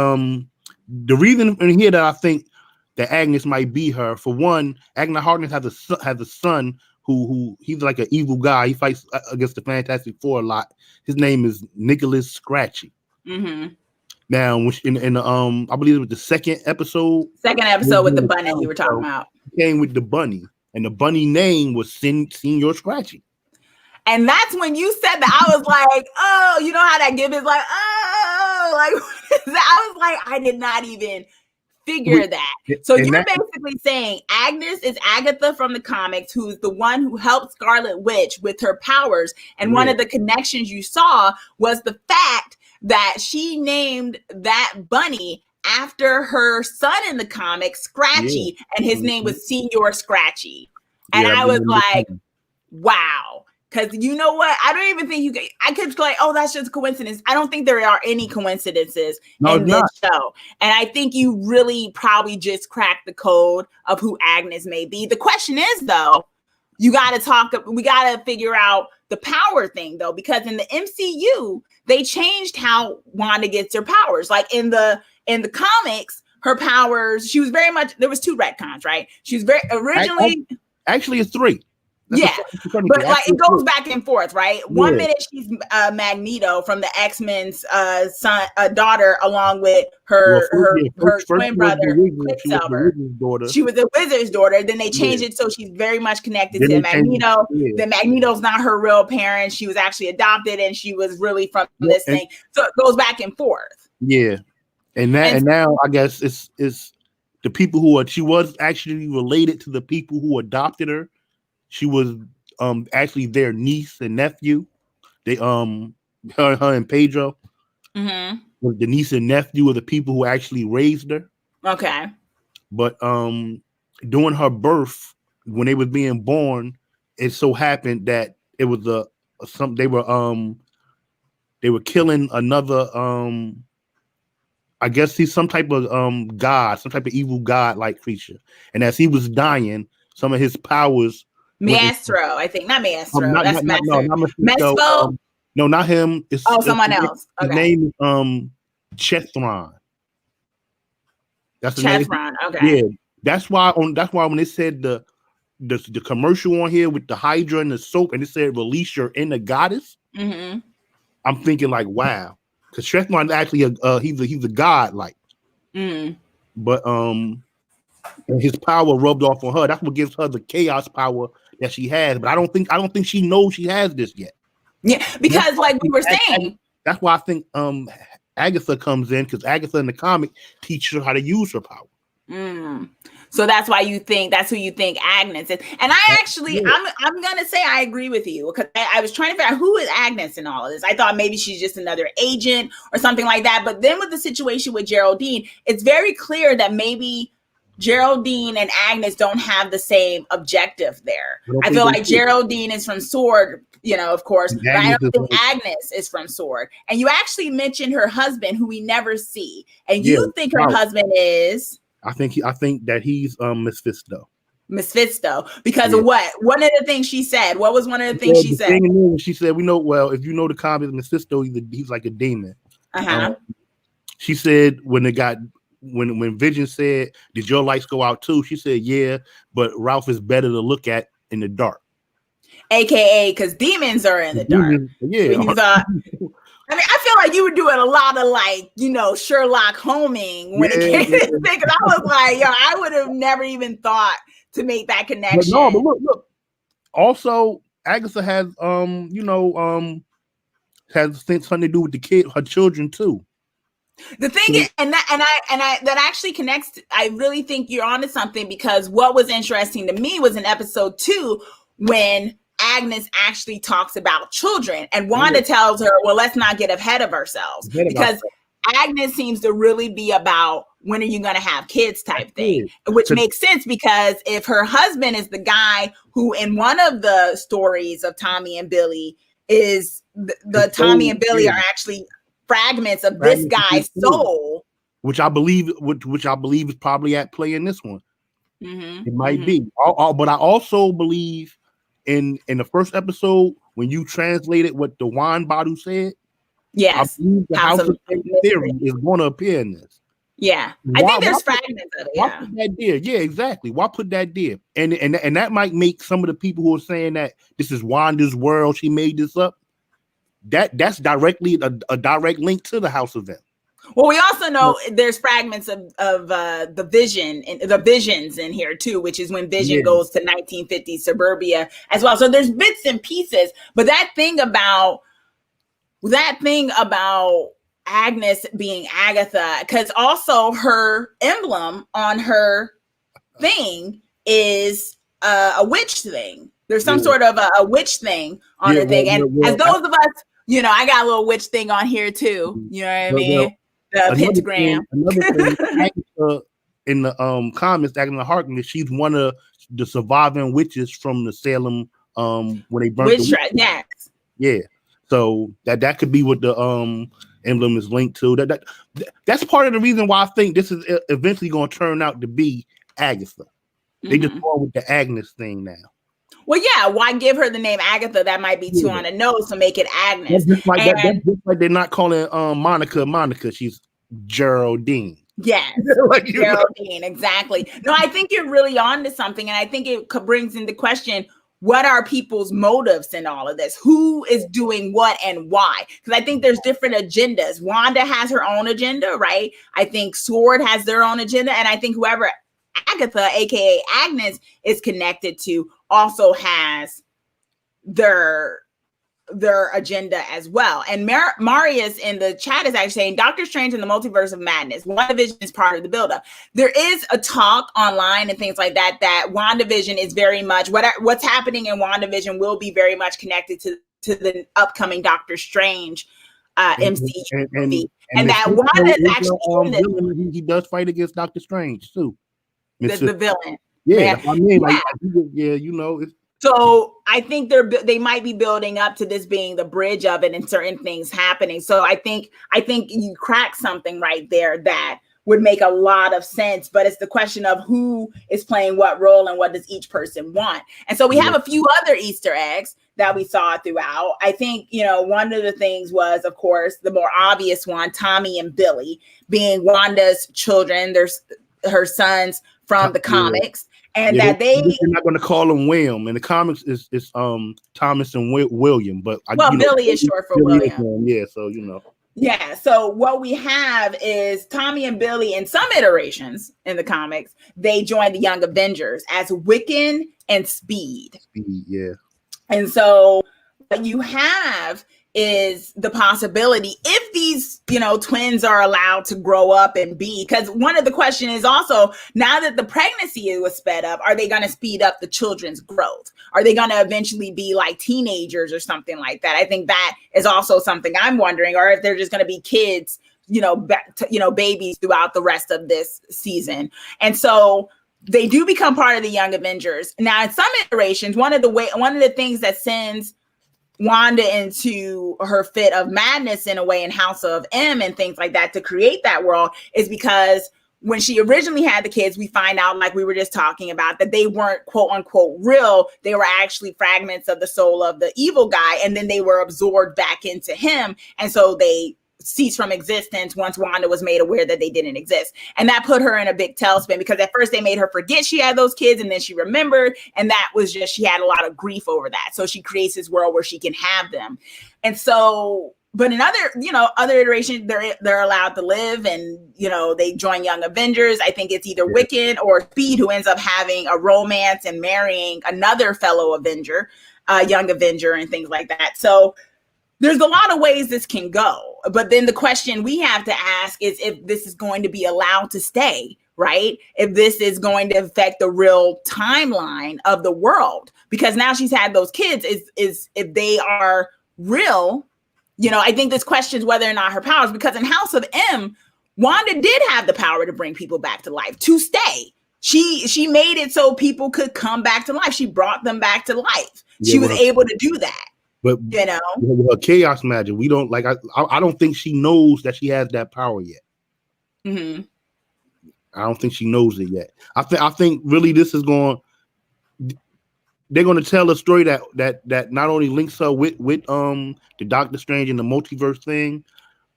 the reason in here that I think that Agnes might be her, for one, Agatha Harkness has a son who he's like an evil guy. He fights against the Fantastic Four a lot. His name is Nicholas Scratchy. Mm-hmm. Now, in the I believe it was the second episode with the bunny you were talking about. Came with the bunny, and the bunny name was Senior Scratchy. And that's when you said that, I was like, oh, you know how that give is like, oh, like what is that? I was like, I did not even figure that. So you're basically saying Agnes is Agatha from the comics, who's the one who helped Scarlet Witch with her powers. And one of the connections you saw was the fact that she named that bunny after her son in the comics, Scratchy, and his name was Senior Scratchy. And I was like, wow. Because you know what? I don't even think I could be like, oh, that's just a coincidence. I don't think there are any coincidences in this show. And I think you really probably just cracked the code of who Agnes may be. The question is, though, we got to figure out the power thing, though, because in the MCU, they changed how Wanda gets her powers. Like in the comics, her powers, she was very much, there was 2 retcons, right? She was very originally. Actually, it's 3. But like it goes back and forth, right? One minute she's Magneto from the X-Men's daughter, along with her twin brother Quicksilver. She was a wizard's daughter. Then they changed it so she's very much connected to Magneto. Then Magneto's not her real parent. She was actually adopted, and she was really from this thing. So it goes back and forth. Yeah, and now I guess it's the people she was actually related to the people who adopted her. She was actually their niece and nephew. They her and Pedro. Mm-hmm. The niece and nephew of the people who actually raised her. Okay. But during her birth, when they was being born, it so happened that it was they were killing another I guess he's some type of god, some type of evil god-like creature. And as he was dying, some of his powers. Maestro, I think. Not Maestro. That's Maestro. Mespo? No, not him. Someone else. His name is Chethron. That's the name. Chethron, okay. Yeah. That's why when they said the commercial on here with the Hydra and the soap, and it said release your inner goddess, I'm thinking like, wow. Because Chethron is actually he's a god, like. But and his power rubbed off on her. That's what gives her the chaos power that she has. But I don't think she knows she has this yet. Yeah, because like we were saying, that's why I think Agatha comes in, because Agatha in the comic teaches her how to use her power. So that's why that's who you think Agnes is. And I actually, I'm gonna say I agree with you, because I was trying to figure out who is Agnes in all of this. I thought maybe she's just another agent or something like that. But then with the situation with Geraldine, it's very clear that maybe Geraldine and Agnes don't have the same objective there. I feel like Geraldine is from Sword, of course, but I don't think Agnes is from Sword. And you actually mentioned her husband, who we never see, and you think her husband is? I think that he's Mephisto. Because of what? One of the things she said. What was one of the things she said? She said, if you know the comics, Mephisto, he's like a demon. She said when Vision said, "Did your lights go out too?" She said, "Yeah, but Ralph is better to look at in the dark." AKA, because demons are in the dark. Yeah. I feel like you were doing a lot of Sherlock Holming when it came to this thing. Because I was like, I would have never even thought to make that connection. But look. Also, Agatha has has something to do with her children too. The thing is, and that actually connects. I really think you're onto something, because what was interesting to me was in episode 2 when Agnes actually talks about children, and Wanda tells her, "Well, let's not get ahead of ourselves," because Agnes seems to really be about when are you going to have kids type thing, which makes sense, because if her husband is the guy who in one of the stories of Tommy and Billy is the Tommy and Billy are actually fragments of this guy's soul, which I believe is probably at play in this one. It might be, but I also believe in the first episode when you translated what the wine bottle said. Yes, I believe the House of Theory is going to appear in this. Yeah, I think there's fragments of it. Why put that there? Yeah, exactly. Why put that there? And that might make some of the people who are saying that this is Wanda's world, she made this up, that's directly a direct link to the House of M. Well, we also know there's fragments of the Vision and the Visions in here too, which is when Vision goes to 1950s suburbia as well. So there's bits and pieces, but that thing about Agnes being Agatha, because also her emblem on her thing is a witch thing. There's some sort of a witch thing on her thing, and as those of us, I got a little witch thing on here too. You know what I mean? The pentagram. Another thing, Agatha in the comics, Agatha Harkness, she's one of the surviving witches from the Salem when they burned the witch. Yes. Yeah. So that could be what the emblem is linked to. That's part of the reason why I think this is eventually going to turn out to be Agatha. They just go with the Agnes thing now. Well, yeah, why give her the name Agatha? That might be too on the nose, so make it Agnes. That's just like they're not calling Monica. She's Geraldine. Yes, Geraldine, exactly. No, I think you're really on to something, and I think it brings into question, what are people's motives in all of this? Who is doing what and why? Because I think there's different agendas. Wanda has her own agenda, right? I think Sword has their own agenda, and I think whoever Agatha, aka Agnes, is connected to also has their agenda as well. And Marius in the chat is actually saying Doctor Strange in the Multiverse of Madness. WandaVision is part of the buildup. There is a talk online and things like that WandaVision is very much what's happening in WandaVision will be very much connected to the upcoming Doctor Strange MCU movie. And that Wanda is actually he does fight against Doctor Strange too. The villain. Yeah, I mean, So I think they might be building up to this being the bridge of it and certain things happening. So I think you crack something right there that would make a lot of sense, but it's the question of who is playing what role and what does each person want. And so we have a few other Easter eggs that we saw throughout. I think, one of the things was, of course, the more obvious one, Tommy and Billy being Wanda's children. There's her sons from the comics. And that they're not going to call him William. In the comics, it's Thomas and William. But Billy is short for William. Yeah, so Yeah, so what we have is Tommy and Billy in some iterations in the comics, they joined the Young Avengers as Wiccan and Speed. Yeah. And so what you have is the possibility if these, twins are allowed to grow up and be, because one of the questions is also, now that the pregnancy was sped up, are they going to speed up the children's growth? Are they going to eventually be like teenagers or something like that? I think that is also something I'm wondering, or if they're just going to be kids babies throughout the rest of this season. And so they do become part of the Young Avengers. Now, in some iterations, one of the things that sends Wanda into her fit of madness in a way in House of M and things like that to create that world is because when she originally had the kids, we find out, like we were just talking about, that they weren't quote unquote real. They were actually fragments of the soul of the evil guy. And then they were absorbed back into him. And so they ceased from existence once Wanda was made aware that they didn't exist. And that put her in a big tailspin because at first they made her forget she had those kids and then she remembered. And that was just, she had a lot of grief over that. So she creates this world where she can have them. And so, but in other iterations, they're allowed to live and, they join Young Avengers. I think it's either Wiccan or Speed who ends up having a romance and marrying another fellow Avenger, Young Avenger and things like that. So there's a lot of ways this can go. But then the question we have to ask is if this is going to be allowed to stay, right? If this is going to affect the real timeline of the world, because now she's had those kids is if they are real, I think this questions whether or not her powers, because in House of M, Wanda did have the power to bring people back to life, to stay. She made it so people could come back to life. She brought them back to life. She was able to do that. But with her chaos magic, we don't I don't think she knows that she has that power yet. Mm-hmm. I don't think she knows it yet. I think really this is they're going to tell a story that not only links her with the Doctor Strange and the multiverse thing,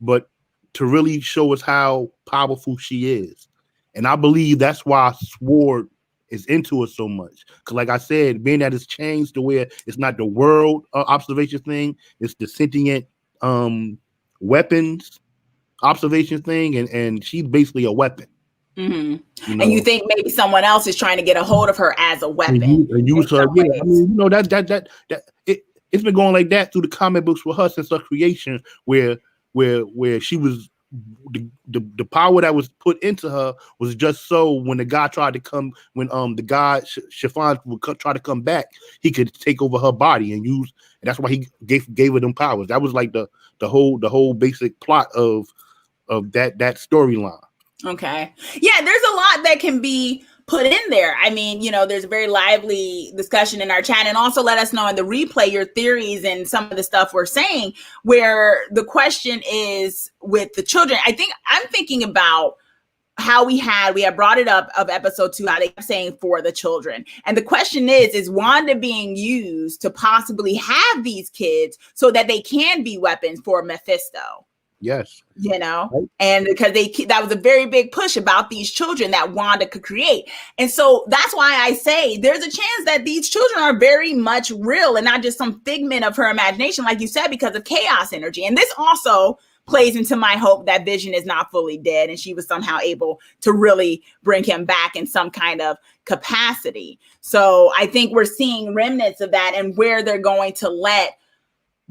but to really show us how powerful she is. And I believe that's why Sword is into her so much. Because like I said, being that it's changed to where it's not the world observation thing, it's the sentient weapons observation thing, and she's basically a weapon. Mm-hmm. And you think maybe someone else is trying to get a hold of her as a weapon and use her. Yeah, I mean, it's been going like that through the comic books for her since her creation, where she was the power that was put into her was just so when the guy tried to come, when the guy Chiffon would try to come back, he could take over her body and use. And that's why he gave her them powers. That was like the whole basic plot of that storyline. Okay. Yeah, there's a lot that can be put in there. I mean, there's a very lively discussion in our chat, and also let us know in the replay your theories and some of the stuff we're saying, where the question is with the children. I'm thinking about how we had brought it up of episode 2, how they kept saying for the children. And the question is Wanda being used to possibly have these kids so that they can be weapons for Mephisto? Yes. Right. And because that was a very big push about these children that Wanda could create. And so that's why I say there's a chance that these children are very much real and not just some figment of her imagination, like you said, because of chaos energy. And this also plays into my hope that Vision is not fully dead and she was somehow able to really bring him back in some kind of capacity. So I think we're seeing remnants of that and where they're going to let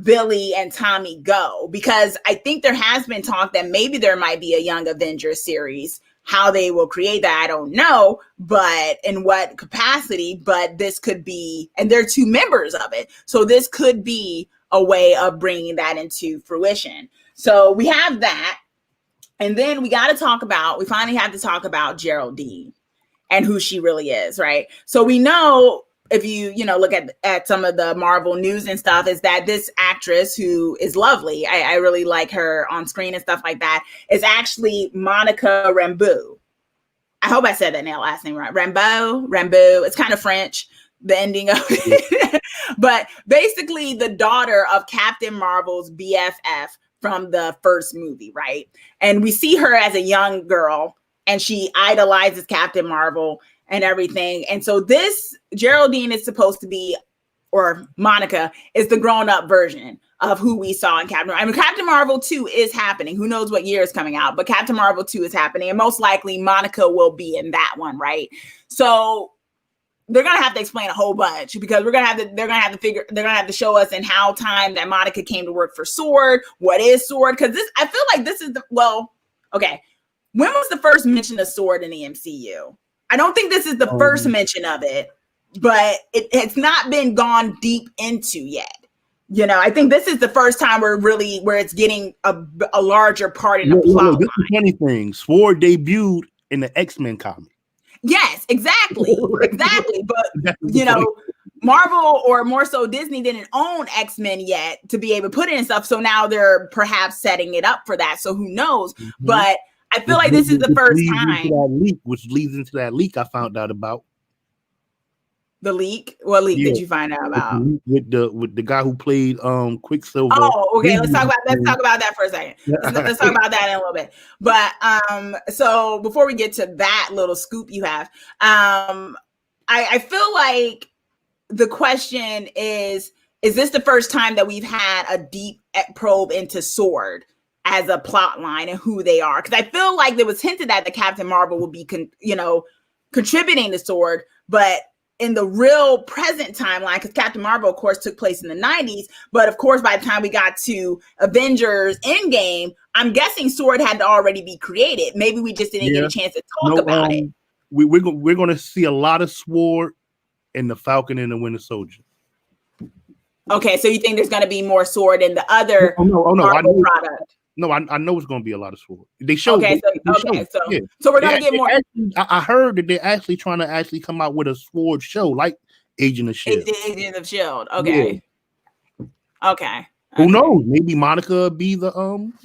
Billy and Tommy go, because I think there has been talk that maybe there might be a Young Avengers series. How they will create that, I don't know, but in what capacity, but this could be, and they're 2 members of it. So this could be a way of bringing that into fruition. So we have that. And then we finally have to talk about Geraldine and who she really is, right? So we know, if you look at some of the Marvel news and stuff, is that this actress who is lovely, I really like her on screen and stuff like that, is actually Monica Rambeau. I hope I said that last name right. Rambeau. It's kind of French, the ending of it. But basically the daughter of Captain Marvel's BFF from the first movie, right? And we see her as a young girl and she idolizes Captain Marvel and everything. And so this Geraldine is supposed to be, or Monica is the grown-up version of who we saw in Captain Marvel. I mean, Captain Marvel 2 is happening. Who knows what year is coming out, but Captain Marvel 2 is happening. And most likely Monica will be in that one, right? So they're going to have to explain a whole bunch, because they're going to have to show us in how time that Monica came to work for Sword. What is Sword? Because I feel like this is okay. When was the first mention of Sword in the MCU? I don't think this is the first mention of it, but it's not been gone deep into yet. You know, I think this is the first time where it's getting a larger part in the plot. This is the funny thing. Sword debuted in the X-Men comic. Yes, exactly. Exactly. But, you know, Marvel, or more so Disney, didn't own X-Men yet to be able to put it in stuff. So now they're perhaps setting it up for that. So who knows? Mm-hmm. But I feel like this is the first time. Which leads into that leak I found out about. The leak? What leak did you find out about? With the guy who played Quicksilver. Oh, okay. Let's talk about that for a second. Let's talk about that in a little bit. But so before we get to that little scoop you have, I feel like the question is this the first time that we've had a deep probe into Sword as a plot line and who they are? Because I feel like there was hinted at that Captain Marvel would be contributing to Sword, but in the real present timeline, because Captain Marvel, of course, took place in the 90s. But of course, by the time we got to Avengers Endgame, I'm guessing Sword had to already be created. Maybe we just didn't get a chance to talk about it. We're going to see a lot of Sword in the Falcon and the Winter Soldier. Okay, so you think there's going to be more Sword in the other Marvel product? No, I know it's going to be a lot of Sword. They showed. So we're going to get more. I heard that they're actually trying to come out with a Sword show, like Agent of Shield. Agent of Shield. Okay. Yeah. Okay. Who knows? Maybe Monica will be the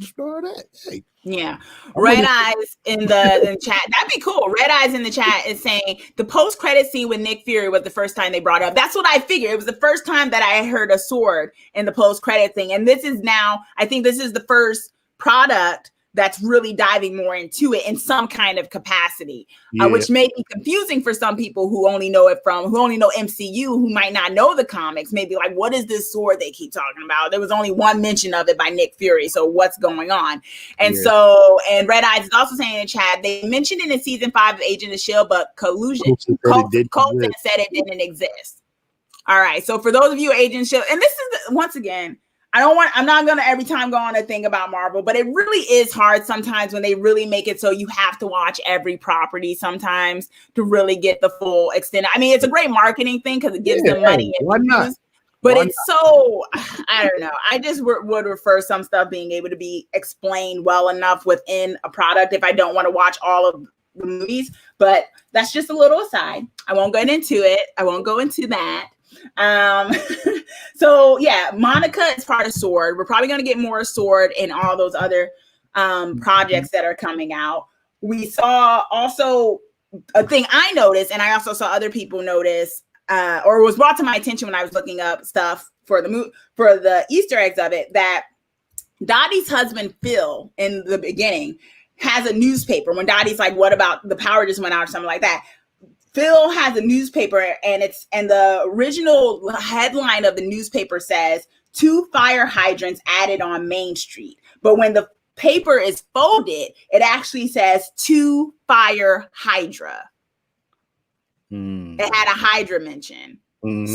star of that. Hey. Yeah. Red Eyes in the chat. That'd be cool. Red Eyes in the chat is saying the post-credit scene with Nick Fury was the first time they brought it up. That's what I figured. It was the first time that I heard a Sword in the post-credit thing. And this is now, I think this is the first product that's really diving more into it in some kind of capacity, which may be confusing for some people who only know MCU, who might not know the comics. Maybe like, what is this Sword they keep talking about? There was only one mention of it by Nick Fury. So what's going on? And and Red Eyes is also saying in the chat, they mentioned it in season 5 of Agent of Shield, but Colton said it didn't exist. All right. So for those of you Agent of Shield, and this is once again, I'm not going to every time go on a thing about Marvel, but it really is hard sometimes when they really make it so you have to watch every property sometimes to really get the full extent. I mean, it's a great marketing thing because it gives them money. Why not? But it's so, I don't know. I just would refer some stuff being able to be explained well enough within a product if I don't want to watch all of the movies. But that's just a little aside. I won't get into it. I won't go into that. So yeah, Monica is part of Sword. We're probably going to get more Sword in all those other projects that are coming out. We saw also a thing I noticed, and I also saw other people notice, or it was brought to my attention when I was looking up stuff for the Easter eggs of it, that Dottie's husband Phil in the beginning has a newspaper. When Dottie's like, "What about the power just went out?" or something like that. Phil has a newspaper, and the original headline of the newspaper says 2 fire hydrants added on Main Street. But when the paper is folded, it actually says 2 fire hydra. It had a hydra mention.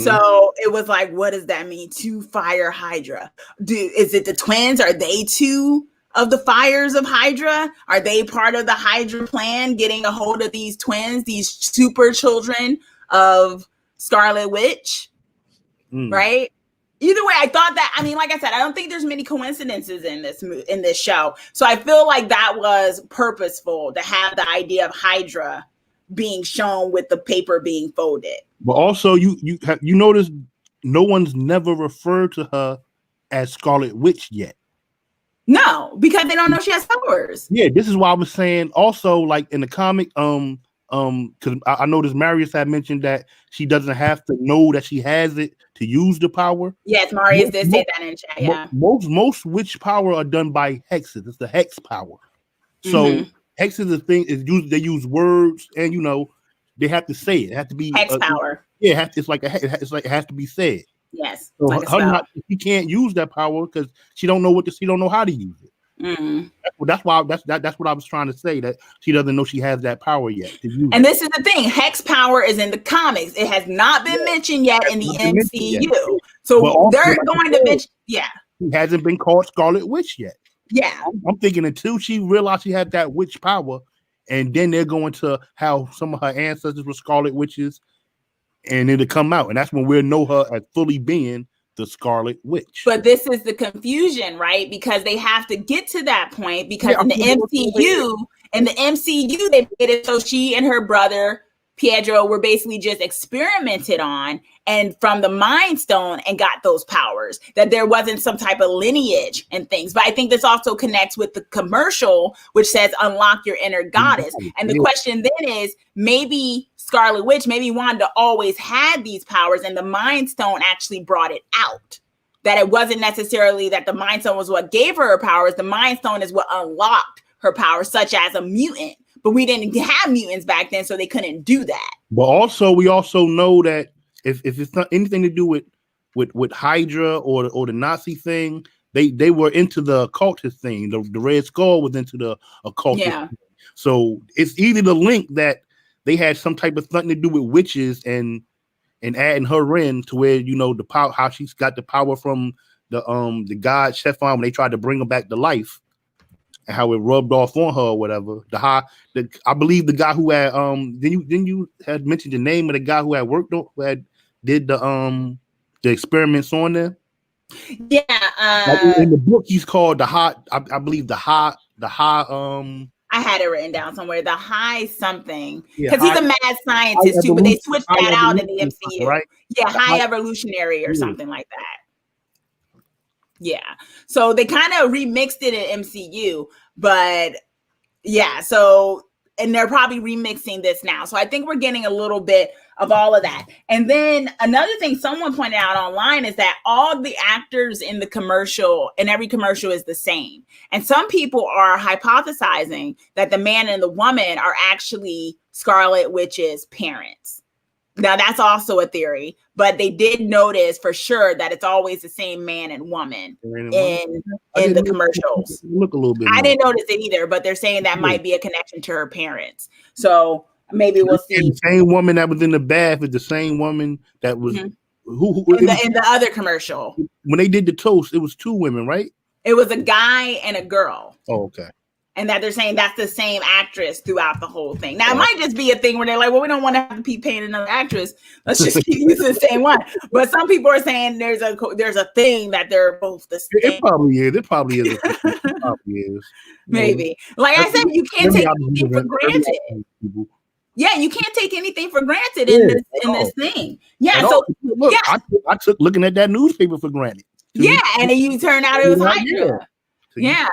So it was like, what does that mean? 2 fire hydra. Is it the twins? Are they 2 of the fires of Hydra? Are they part of the Hydra plan, getting a hold of these twins, these super children of Scarlet Witch? Right? Either way, I thought that, I mean, like I said, I don't think there's many coincidences in this show. So I feel like that was purposeful to have the idea of Hydra being shown with the paper being folded. But also, you notice no one's never referred to her as Scarlet Witch yet. No, because they don't know she has powers. Yeah, this is why I was saying also, like in the comic, because I noticed Marius had mentioned that she doesn't have to know that she has it to use the power. Yes, Marius did say that in chat. Yeah, most witch power are done by hexes. It's the hex power. So hexes, the thing is they use words, and they have to say it. It has to be hex power. Yeah, it's like it has to be said. Yes. So she can't use that power because she don't know she don't know how to use it. That's why that's what I was trying to say, that she doesn't know she has that power yet to use. And this is the thing: hex power is in the comics. It has not been mentioned yet in the MCU. So they're going to mention. Yeah. She hasn't been called Scarlet Witch yet. Yeah. I'm thinking until she realized she had that witch power, and then they're going to how some of her ancestors were Scarlet Witches. And it'll come out, and that's when we'll know her as fully being the Scarlet Witch. But this is the confusion, right? Because they have to get to that point because in the MCU, they made it so she and her brother Pietro were basically just experimented on and from the Mind Stone and got those powers, that there wasn't some type of lineage and things. But I think this also connects with the commercial, which says unlock your inner goddess. And the question then is, maybe Scarlet Witch, maybe Wanda always had these powers and the Mind Stone actually brought it out. That it wasn't necessarily that the Mind Stone was what gave her her powers. The Mind Stone is what unlocked her powers, such as a mutant. But we didn't have mutants back then, so they couldn't do that. But also, we also know that if it's not anything to do with Hydra or the Nazi thing, they were into the occultist thing. The Red Skull was into the occultist thing. So it's either the link that they had some type of something to do with witches and adding her in to where, you know, the power, how she's got the power from the god Shephan when they tried to bring her back to life. And how it rubbed off on her or whatever. I believe the guy who had didn't you had mentioned the name of the guy who had worked on did the experiments on there? Yeah. Like in the book he's called the hot, I believe the high I had it written down somewhere, the high something. Because he's a mad scientist too, but they switched that out in the MCU. Right? Yeah, high evolutionary or something like that. Yeah. So they kind of remixed it in MCU, but yeah. So, and they're probably remixing this now. So I think we're getting a little bit of all of that. And then another thing someone pointed out online is that all the actors in the commercial, in every commercial, is the same. And some people are hypothesizing that the man and the woman are actually Scarlet Witch's parents. Now, that's also a theory, but they did notice for sure that it's always the same man and woman in the commercials. Look a little bit. I didn't notice it either, but they're saying that might be a connection to her parents. So maybe we'll see. The same woman that was in the bath is the same woman that was who in the other commercial. When they did the toast, it was two women, right? It was a guy and a girl. Oh, okay. And that they're saying that's the same actress throughout the whole thing. Now, it might just be a thing where they're like, well, we don't want to have to keep paying another actress. Let's just keep using the same one. But some people are saying there's a thing that they're both the same. It probably is. It probably is. It probably is. Maybe. Like I said, you can't take anything for granted. Yeah, you can't take anything for granted in this thing. Yeah. So look, I took looking at that newspaper for granted. Yeah, and then you turned out it was Hydra. Yeah.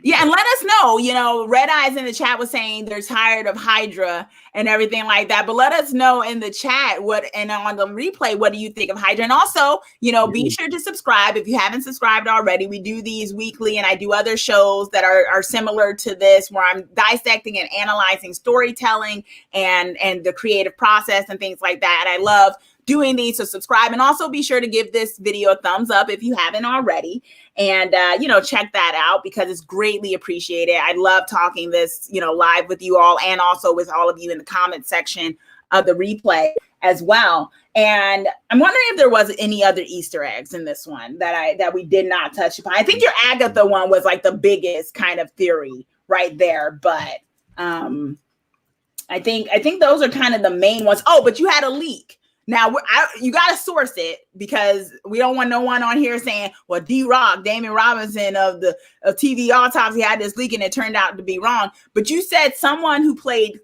Yeah, and let us know, you know, Red Eyes in the chat was saying they're tired of Hydra and everything like that. But let us know in the chat and on the replay, what do you think of Hydra? And also, you know, be sure to subscribe if you haven't subscribed already. We do these weekly, and I do other shows that are similar to this, where I'm dissecting and analyzing storytelling and the creative process and things like that. And I love doing these, so subscribe, and also be sure to give this video a thumbs up if you haven't already, and you know, check that out because it's greatly appreciated. I love talking this, you know, live with you all, and also with all of you in the comment section of the replay as well. And I'm wondering if there was any other Easter eggs in this one that we did not touch upon. I think your Agatha one was like the biggest kind of theory right there, but I think those are kind of the main ones. Oh, but you had a leak. Now, you got to source it because we don't want no one on here saying, well, D-Rock, Damon Robinson of TV Autopsy had this leak and it turned out to be wrong. But you said someone who played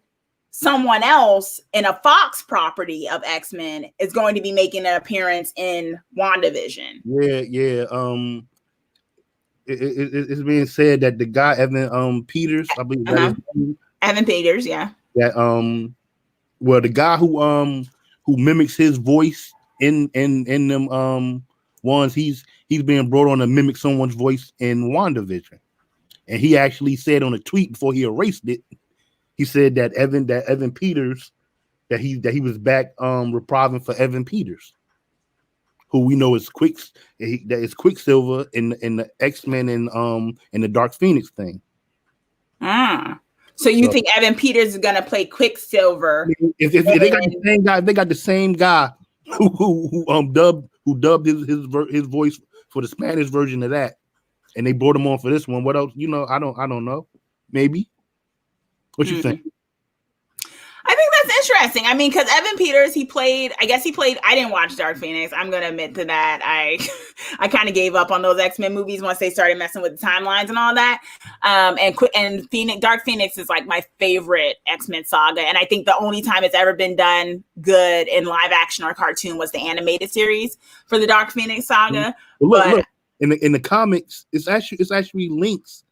someone else in a Fox property of X-Men is going to be making an appearance in WandaVision. Yeah. It's being said that the guy, Evan Peters, I believe that is Evan Peters, yeah. That, well, the guy who mimics his voice in them ones, he's being brought on to mimic someone's voice in WandaVision. And he actually said on a tweet before he erased it, he said that Evan Peters, that he was back reprising for Evan Peters, who we know is Quicksilver in the X-Men and the Dark Phoenix thing. So you think Evan Peters is gonna play Quicksilver? If they got the same guy, they got the same guy who dubbed his voice for the Spanish version of that, and they brought him on for this one. What else? You know, I don't know. Maybe. What you think? I think that's interesting. I mean, because Evan Peters, he played. I didn't watch Dark Phoenix. I'm gonna admit to that. I kind of gave up on those X-Men movies once they started messing with the timelines and all that. And Phoenix, Dark Phoenix is like my favorite X-Men saga, and I think the only time it's ever been done good in live action or cartoon was the animated series for the Dark Phoenix saga. Look, in the comics, it's actually links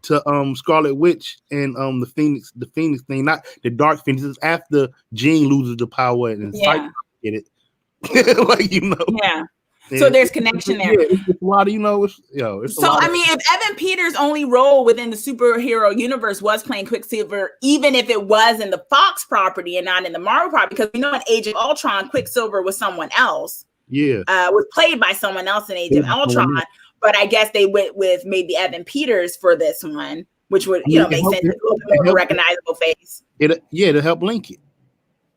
to Scarlet Witch and the Phoenix thing, not the Dark Phoenix. It's after Jean loses the power and get it. Like, you know. Yeah. So there's connection there. Yeah, it's a lot of, you know, it's so I mean, if Evan Peters' only role within the superhero universe was playing Quicksilver, even if it was in the Fox property and not in the Marvel property, because we know in Age of Ultron, Quicksilver was someone else. Yeah. Was played by someone else in Age of Ultron. But I guess they went with maybe Evan Peters for this one, which would, make sense. A little bit more of a recognizable face. It'll help link it.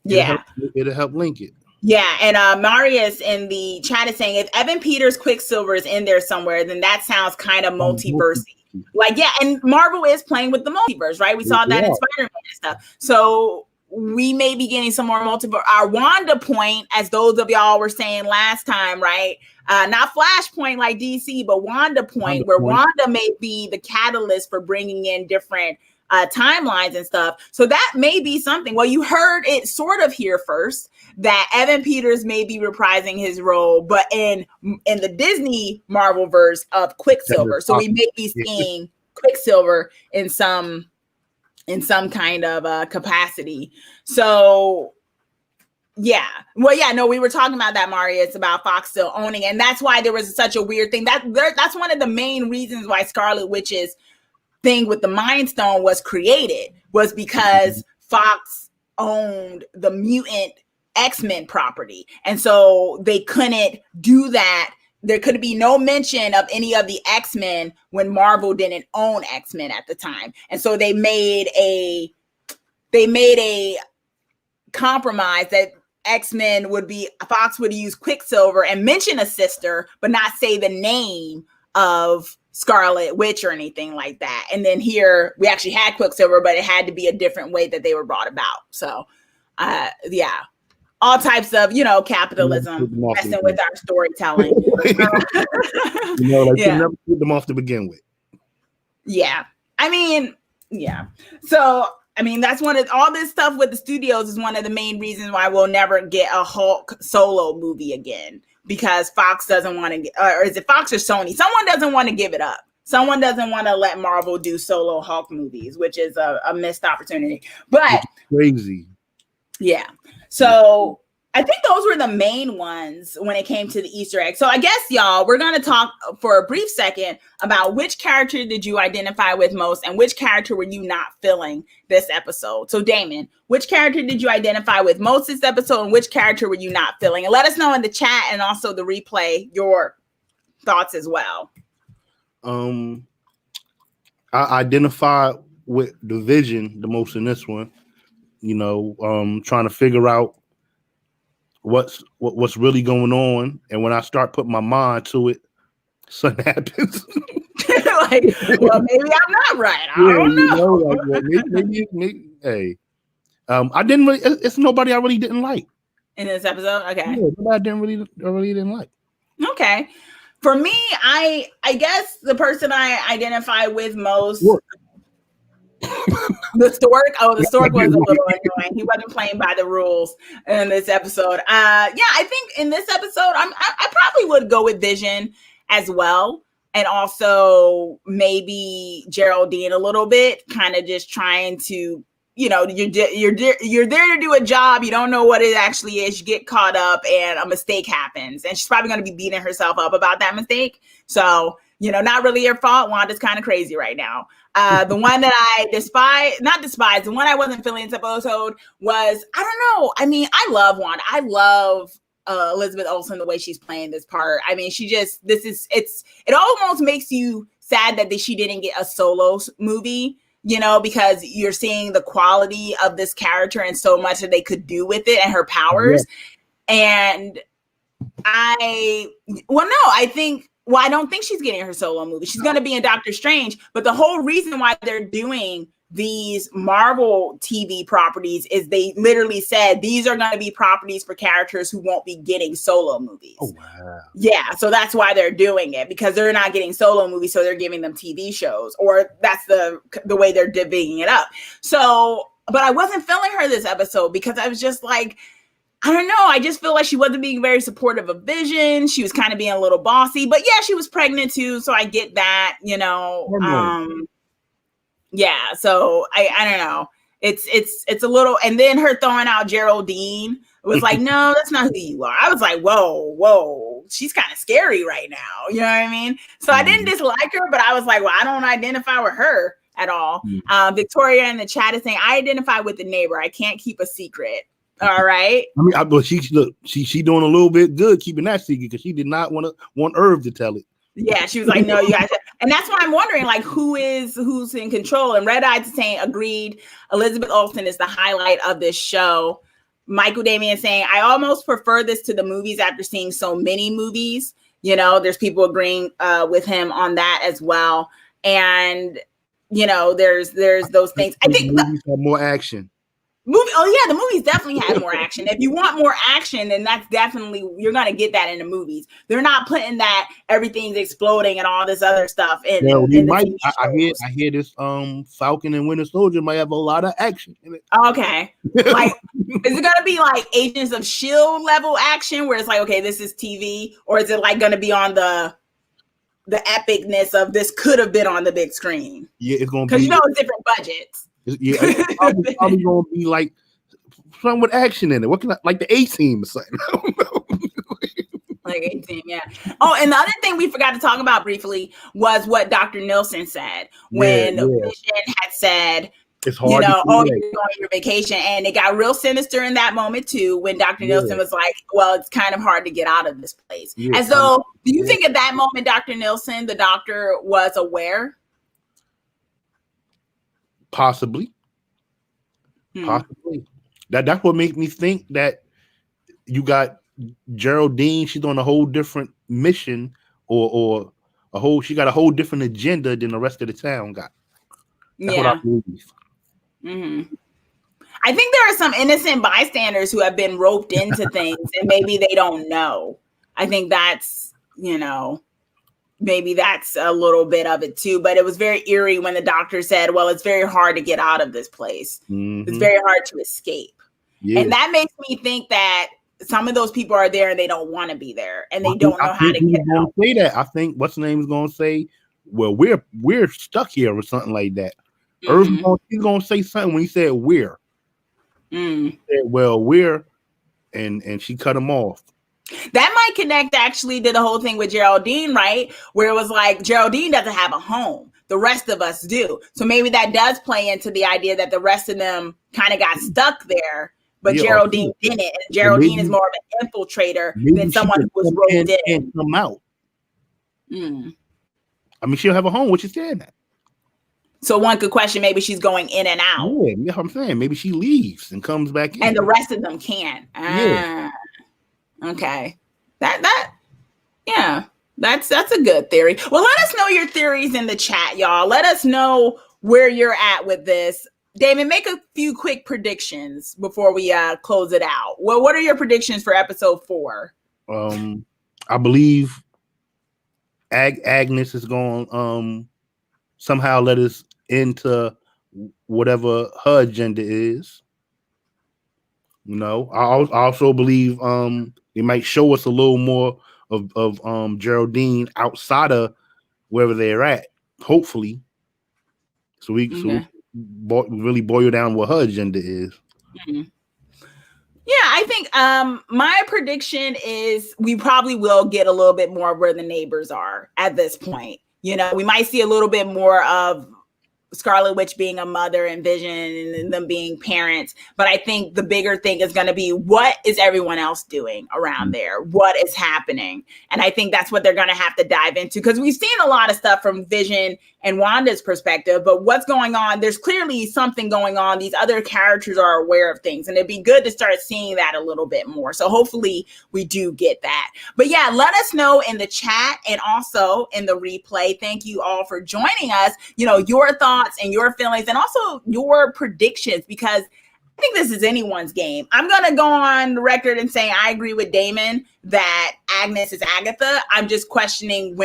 It'll help link it. Yeah, and Marius in the chat is saying if Evan Peters' Quicksilver is in there somewhere, then that sounds kind of multiverse-y. Like, yeah, and Marvel is playing with the multiverse, right? We saw that in Spider-Man and stuff. So we may be getting some more multiverse. Our Wanda point, as those of y'all were saying last time, right? Not Flashpoint like DC, but Wanda point, where Wanda may be the catalyst for bringing in different timelines and stuff. So that may be something. Well, you heard it sort of here first that Evan Peters may be reprising his role, but in the Disney Marvel verse of Quicksilver. So we may be seeing Quicksilver in some kind of capacity. So yeah. Well, yeah, no, we were talking about that, Marius, about Fox still owning, and that's why there was such a weird thing. That's one of the main reasons why Scarlet Witch's thing with the Mind Stone was created, was because Fox owned the mutant X-Men property. And so they couldn't do that. There could be no mention of any of the X-Men when Marvel didn't own X-Men at the time. And so they made a compromise that X-Men Fox would use Quicksilver and mention a sister, but not say the name of Scarlet Witch or anything like that. And then here we actually had Quicksilver, but it had to be a different way that they were brought about. So yeah, all types of, capitalism messing with our storytelling. Never put them off to begin with. Yeah. I mean, yeah. So I mean, that's all this stuff with the studios is one of the main reasons why we'll never get a Hulk solo movie again, because Fox doesn't want to, or is it Fox or Sony? Someone doesn't want to give it up. Someone doesn't want to let Marvel do solo Hulk movies, which is a missed opportunity. But it's crazy. Yeah. So I think those were the main ones when it came to the Easter egg. So I guess, y'all, we're going to talk for a brief second about which character did you identify with most and which character were you not feeling this episode. So Damon, which character did you identify with most this episode and which character were you not feeling? And let us know in the chat and also the replay your thoughts as well. I identify with the Vision the most in this one. Trying to figure out what's really going on, and when I start putting my mind to it, something happens. Well, maybe I'm not right. I don't know. Maybe, hey, I didn't really. It's nobody I really didn't like in this episode. Okay, yeah, nobody I really didn't like. Okay, for me, I guess the person I identify with most. The stork. Oh, the stork was a little annoying. He wasn't playing by the rules in this episode. I think in this episode, I probably would go with Vision as well, and also maybe Geraldine a little bit, kind of just trying to, you're there to do a job. You don't know what it actually is. You get caught up, and a mistake happens, and she's probably going to be beating herself up about that mistake. So, not really your fault. Wanda's kind of crazy right now. The one that I the one I wasn't feeling this episode was, I don't know. I mean, I love Wanda. I love Elizabeth Olsen, the way she's playing this part. I mean, it almost makes you sad that she didn't get a solo movie, because you're seeing the quality of this character and so much that they could do with it and her powers. Yeah. And I don't think she's getting her solo movie. She's going to be in Doctor Strange, but the whole reason why they're doing these Marvel TV properties is they literally said these are going to be properties for characters who won't be getting solo movies. Oh, wow. Yeah, so that's why they're doing it, because they're not getting solo movies, so they're giving them TV shows, or that's the way they're divvying it up. So, but I wasn't feeling her this episode because I was just like, I don't know. I just feel like she wasn't being very supportive of Vision. She was kind of being a little bossy, but yeah, she was pregnant too, so I get that, you know. Yeah, so I don't know. It's a little, and then her throwing out Geraldine was like, no, that's not who you are. I was like, whoa, she's kind of scary right now. You know what I mean? So I didn't dislike her, but I was like, well, I don't identify with her at all. Victoria in the chat is saying, I identify with the neighbor. I can't keep a secret. All right. I mean, but she doing a little bit good keeping that secret, because she did not want Irv to tell it. Yeah, she was like, no, you guys. And that's why I'm wondering, like, who's in control. And Red Eye saying, agreed. Elizabeth Olsen is the highlight of this show. Michael Damian saying, I almost prefer this to the movies after seeing so many movies. You know, there's people agreeing with him on that as well. And, you know, there's those things. I think movies have more action. The movies definitely had more action. If you want more action, then that's definitely, you're gonna get that in the movies. They're not putting that everything's exploding and all this other stuff in. Yeah, I hear this Falcon and Winter Soldier might have a lot of action in it. Okay, like is it gonna be like Agents of S.H.I.E.L.D. level action where it's like, okay, this is TV, or is it like gonna be on the epicness of this could have been on the big screen? Yeah, it's gonna be, because you know it's different budgets. Yeah, it's probably gonna be like something with action in it. What can like the A-Team or something? I don't know. Like 18, yeah. Oh, and the other thing we forgot to talk about briefly was what Dr. Nilsson said when Vision had said, it's hard, you know, oh, you're going on your vacation. And it got real sinister in that moment too, when Dr. Nilsson was like, well, it's kind of hard to get out of this place. And so do you think at that moment, Dr. Nilsson, the doctor, was aware? Possibly. That's what makes me think that you got Geraldine. She's on a whole different mission, or she got a whole different agenda than the rest of the town got. That's what I believe. I think there are some innocent bystanders who have been roped into things, and maybe they don't know. I think that's, you know, maybe that's a little bit of it too, but it was very eerie when the doctor said, well, it's very hard to get out of this place. It's very hard to escape. And that makes me think that some of those people are there and they don't want to be there, and they don't know how to get out. Say that. I think what's the name is going to say, well, we're stuck here or something like that. He's going to say something when he said we're. He said, well, we're, and she cut him off. That might connect actually to the whole thing with Geraldine, right? Where it was like, Geraldine doesn't have a home. The rest of us do. So maybe that does play into the idea that the rest of them kind of got stuck there, but Geraldine didn't. And Geraldine is more of an infiltrator than someone who was rolled in. And come out. I mean, she'll have a home, what you saying that. So one could question, maybe she's going in and out. Yeah, you know what I'm saying. Maybe she leaves and comes back in. And the rest of them can. Okay. That's a good theory. Well, let us know your theories in the chat, y'all. Let us know where you're at with this. Damon, make a few quick predictions before we close it out. Well, what are your predictions for episode 4? I believe Agnes is going somehow let us into whatever her agenda is. You know, I also believe they might show us a little more of Geraldine outside of wherever they're at, hopefully. So we really boil down what her agenda is. Yeah, I think my prediction is we probably will get a little bit more of where the neighbors are at this point. You know, we might see a little bit more of Scarlet Witch being a mother and Vision and them being parents. But I think the bigger thing is going to be, what is everyone else doing around there? What is happening? And I think that's what they're going to have to dive into, because we've seen a lot of stuff from Vision and Wanda's perspective, but what's going on, there's clearly something going on. These other characters are aware of things, and it'd be good to start seeing that a little bit more. So hopefully we do get that. But yeah, let us know in the chat and also in the replay. Thank you all for joining us, your thoughts and your feelings and also your predictions, because I think this is anyone's game. I'm going to go on the record and say I agree with Damon that Agnes is Agatha. I'm just questioning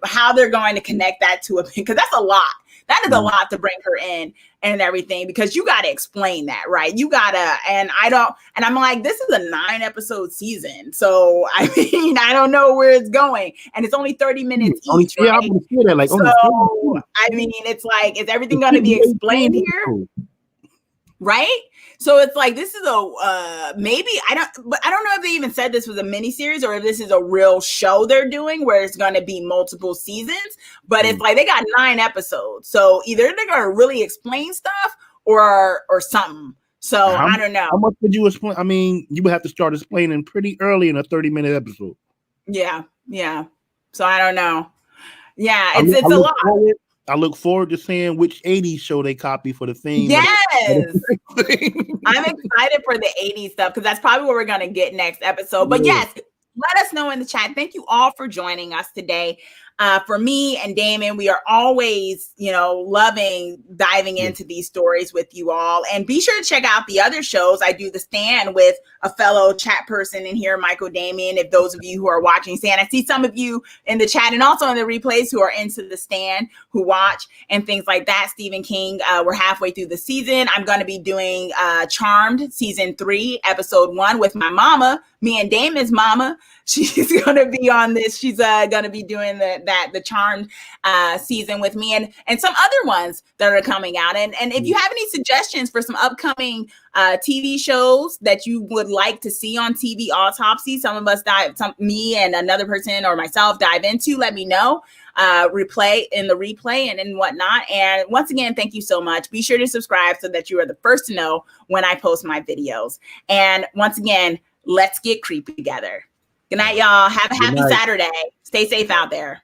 how they're going to connect that to because that's a lot. That is a lot to bring her in and everything, because you got to explain that, right? And I'm like, this is a 9-episode season. So, I mean, I don't know where it's going. And it's only 30 minutes each, right? I would say that, so, I mean, it's like, is everything going to be explained here? Right? So it's like, this is maybe I don't know if they even said this was a miniseries or if this is a real show they're doing where it's going to be multiple seasons, but it's like they got 9 episodes. So either they're going to really explain stuff or something. So I don't know. How much would you explain? I mean, you would have to start explaining pretty early in a 30-minute episode. Yeah. So I don't know. Yeah, it's a lot. I look forward to seeing which 80s show they copy for the theme. Yes. I'm excited for the 80s stuff because that's probably what we're going to get next episode. But yes, let us know in the chat. Thank you all for joining us today. For me and Damon, we are always, loving diving into these stories with you all. And be sure to check out the other shows. I do The Stand with a fellow chat person in here, Michael Damian. If those of you who are watching Stand, I see some of you in the chat and also in the replays who are into The Stand, who watch and things like that. Stephen King, we're halfway through the season. I'm going to be doing Charmed season 3, episode 1 with my mama, me and Damon's mama. She's going to be on this. She's going to be doing the Charmed season with me and some other ones that are coming out. And if you have any suggestions for some upcoming TV shows that you would like to see on TV Autopsy, some of us me and another person or myself dive into, let me know. Replay and whatnot. And once again, thank you so much. Be sure to subscribe so that you are the first to know when I post my videos. And once again, let's get creepy together. Good night, y'all. Have a happy Saturday. Stay safe out there.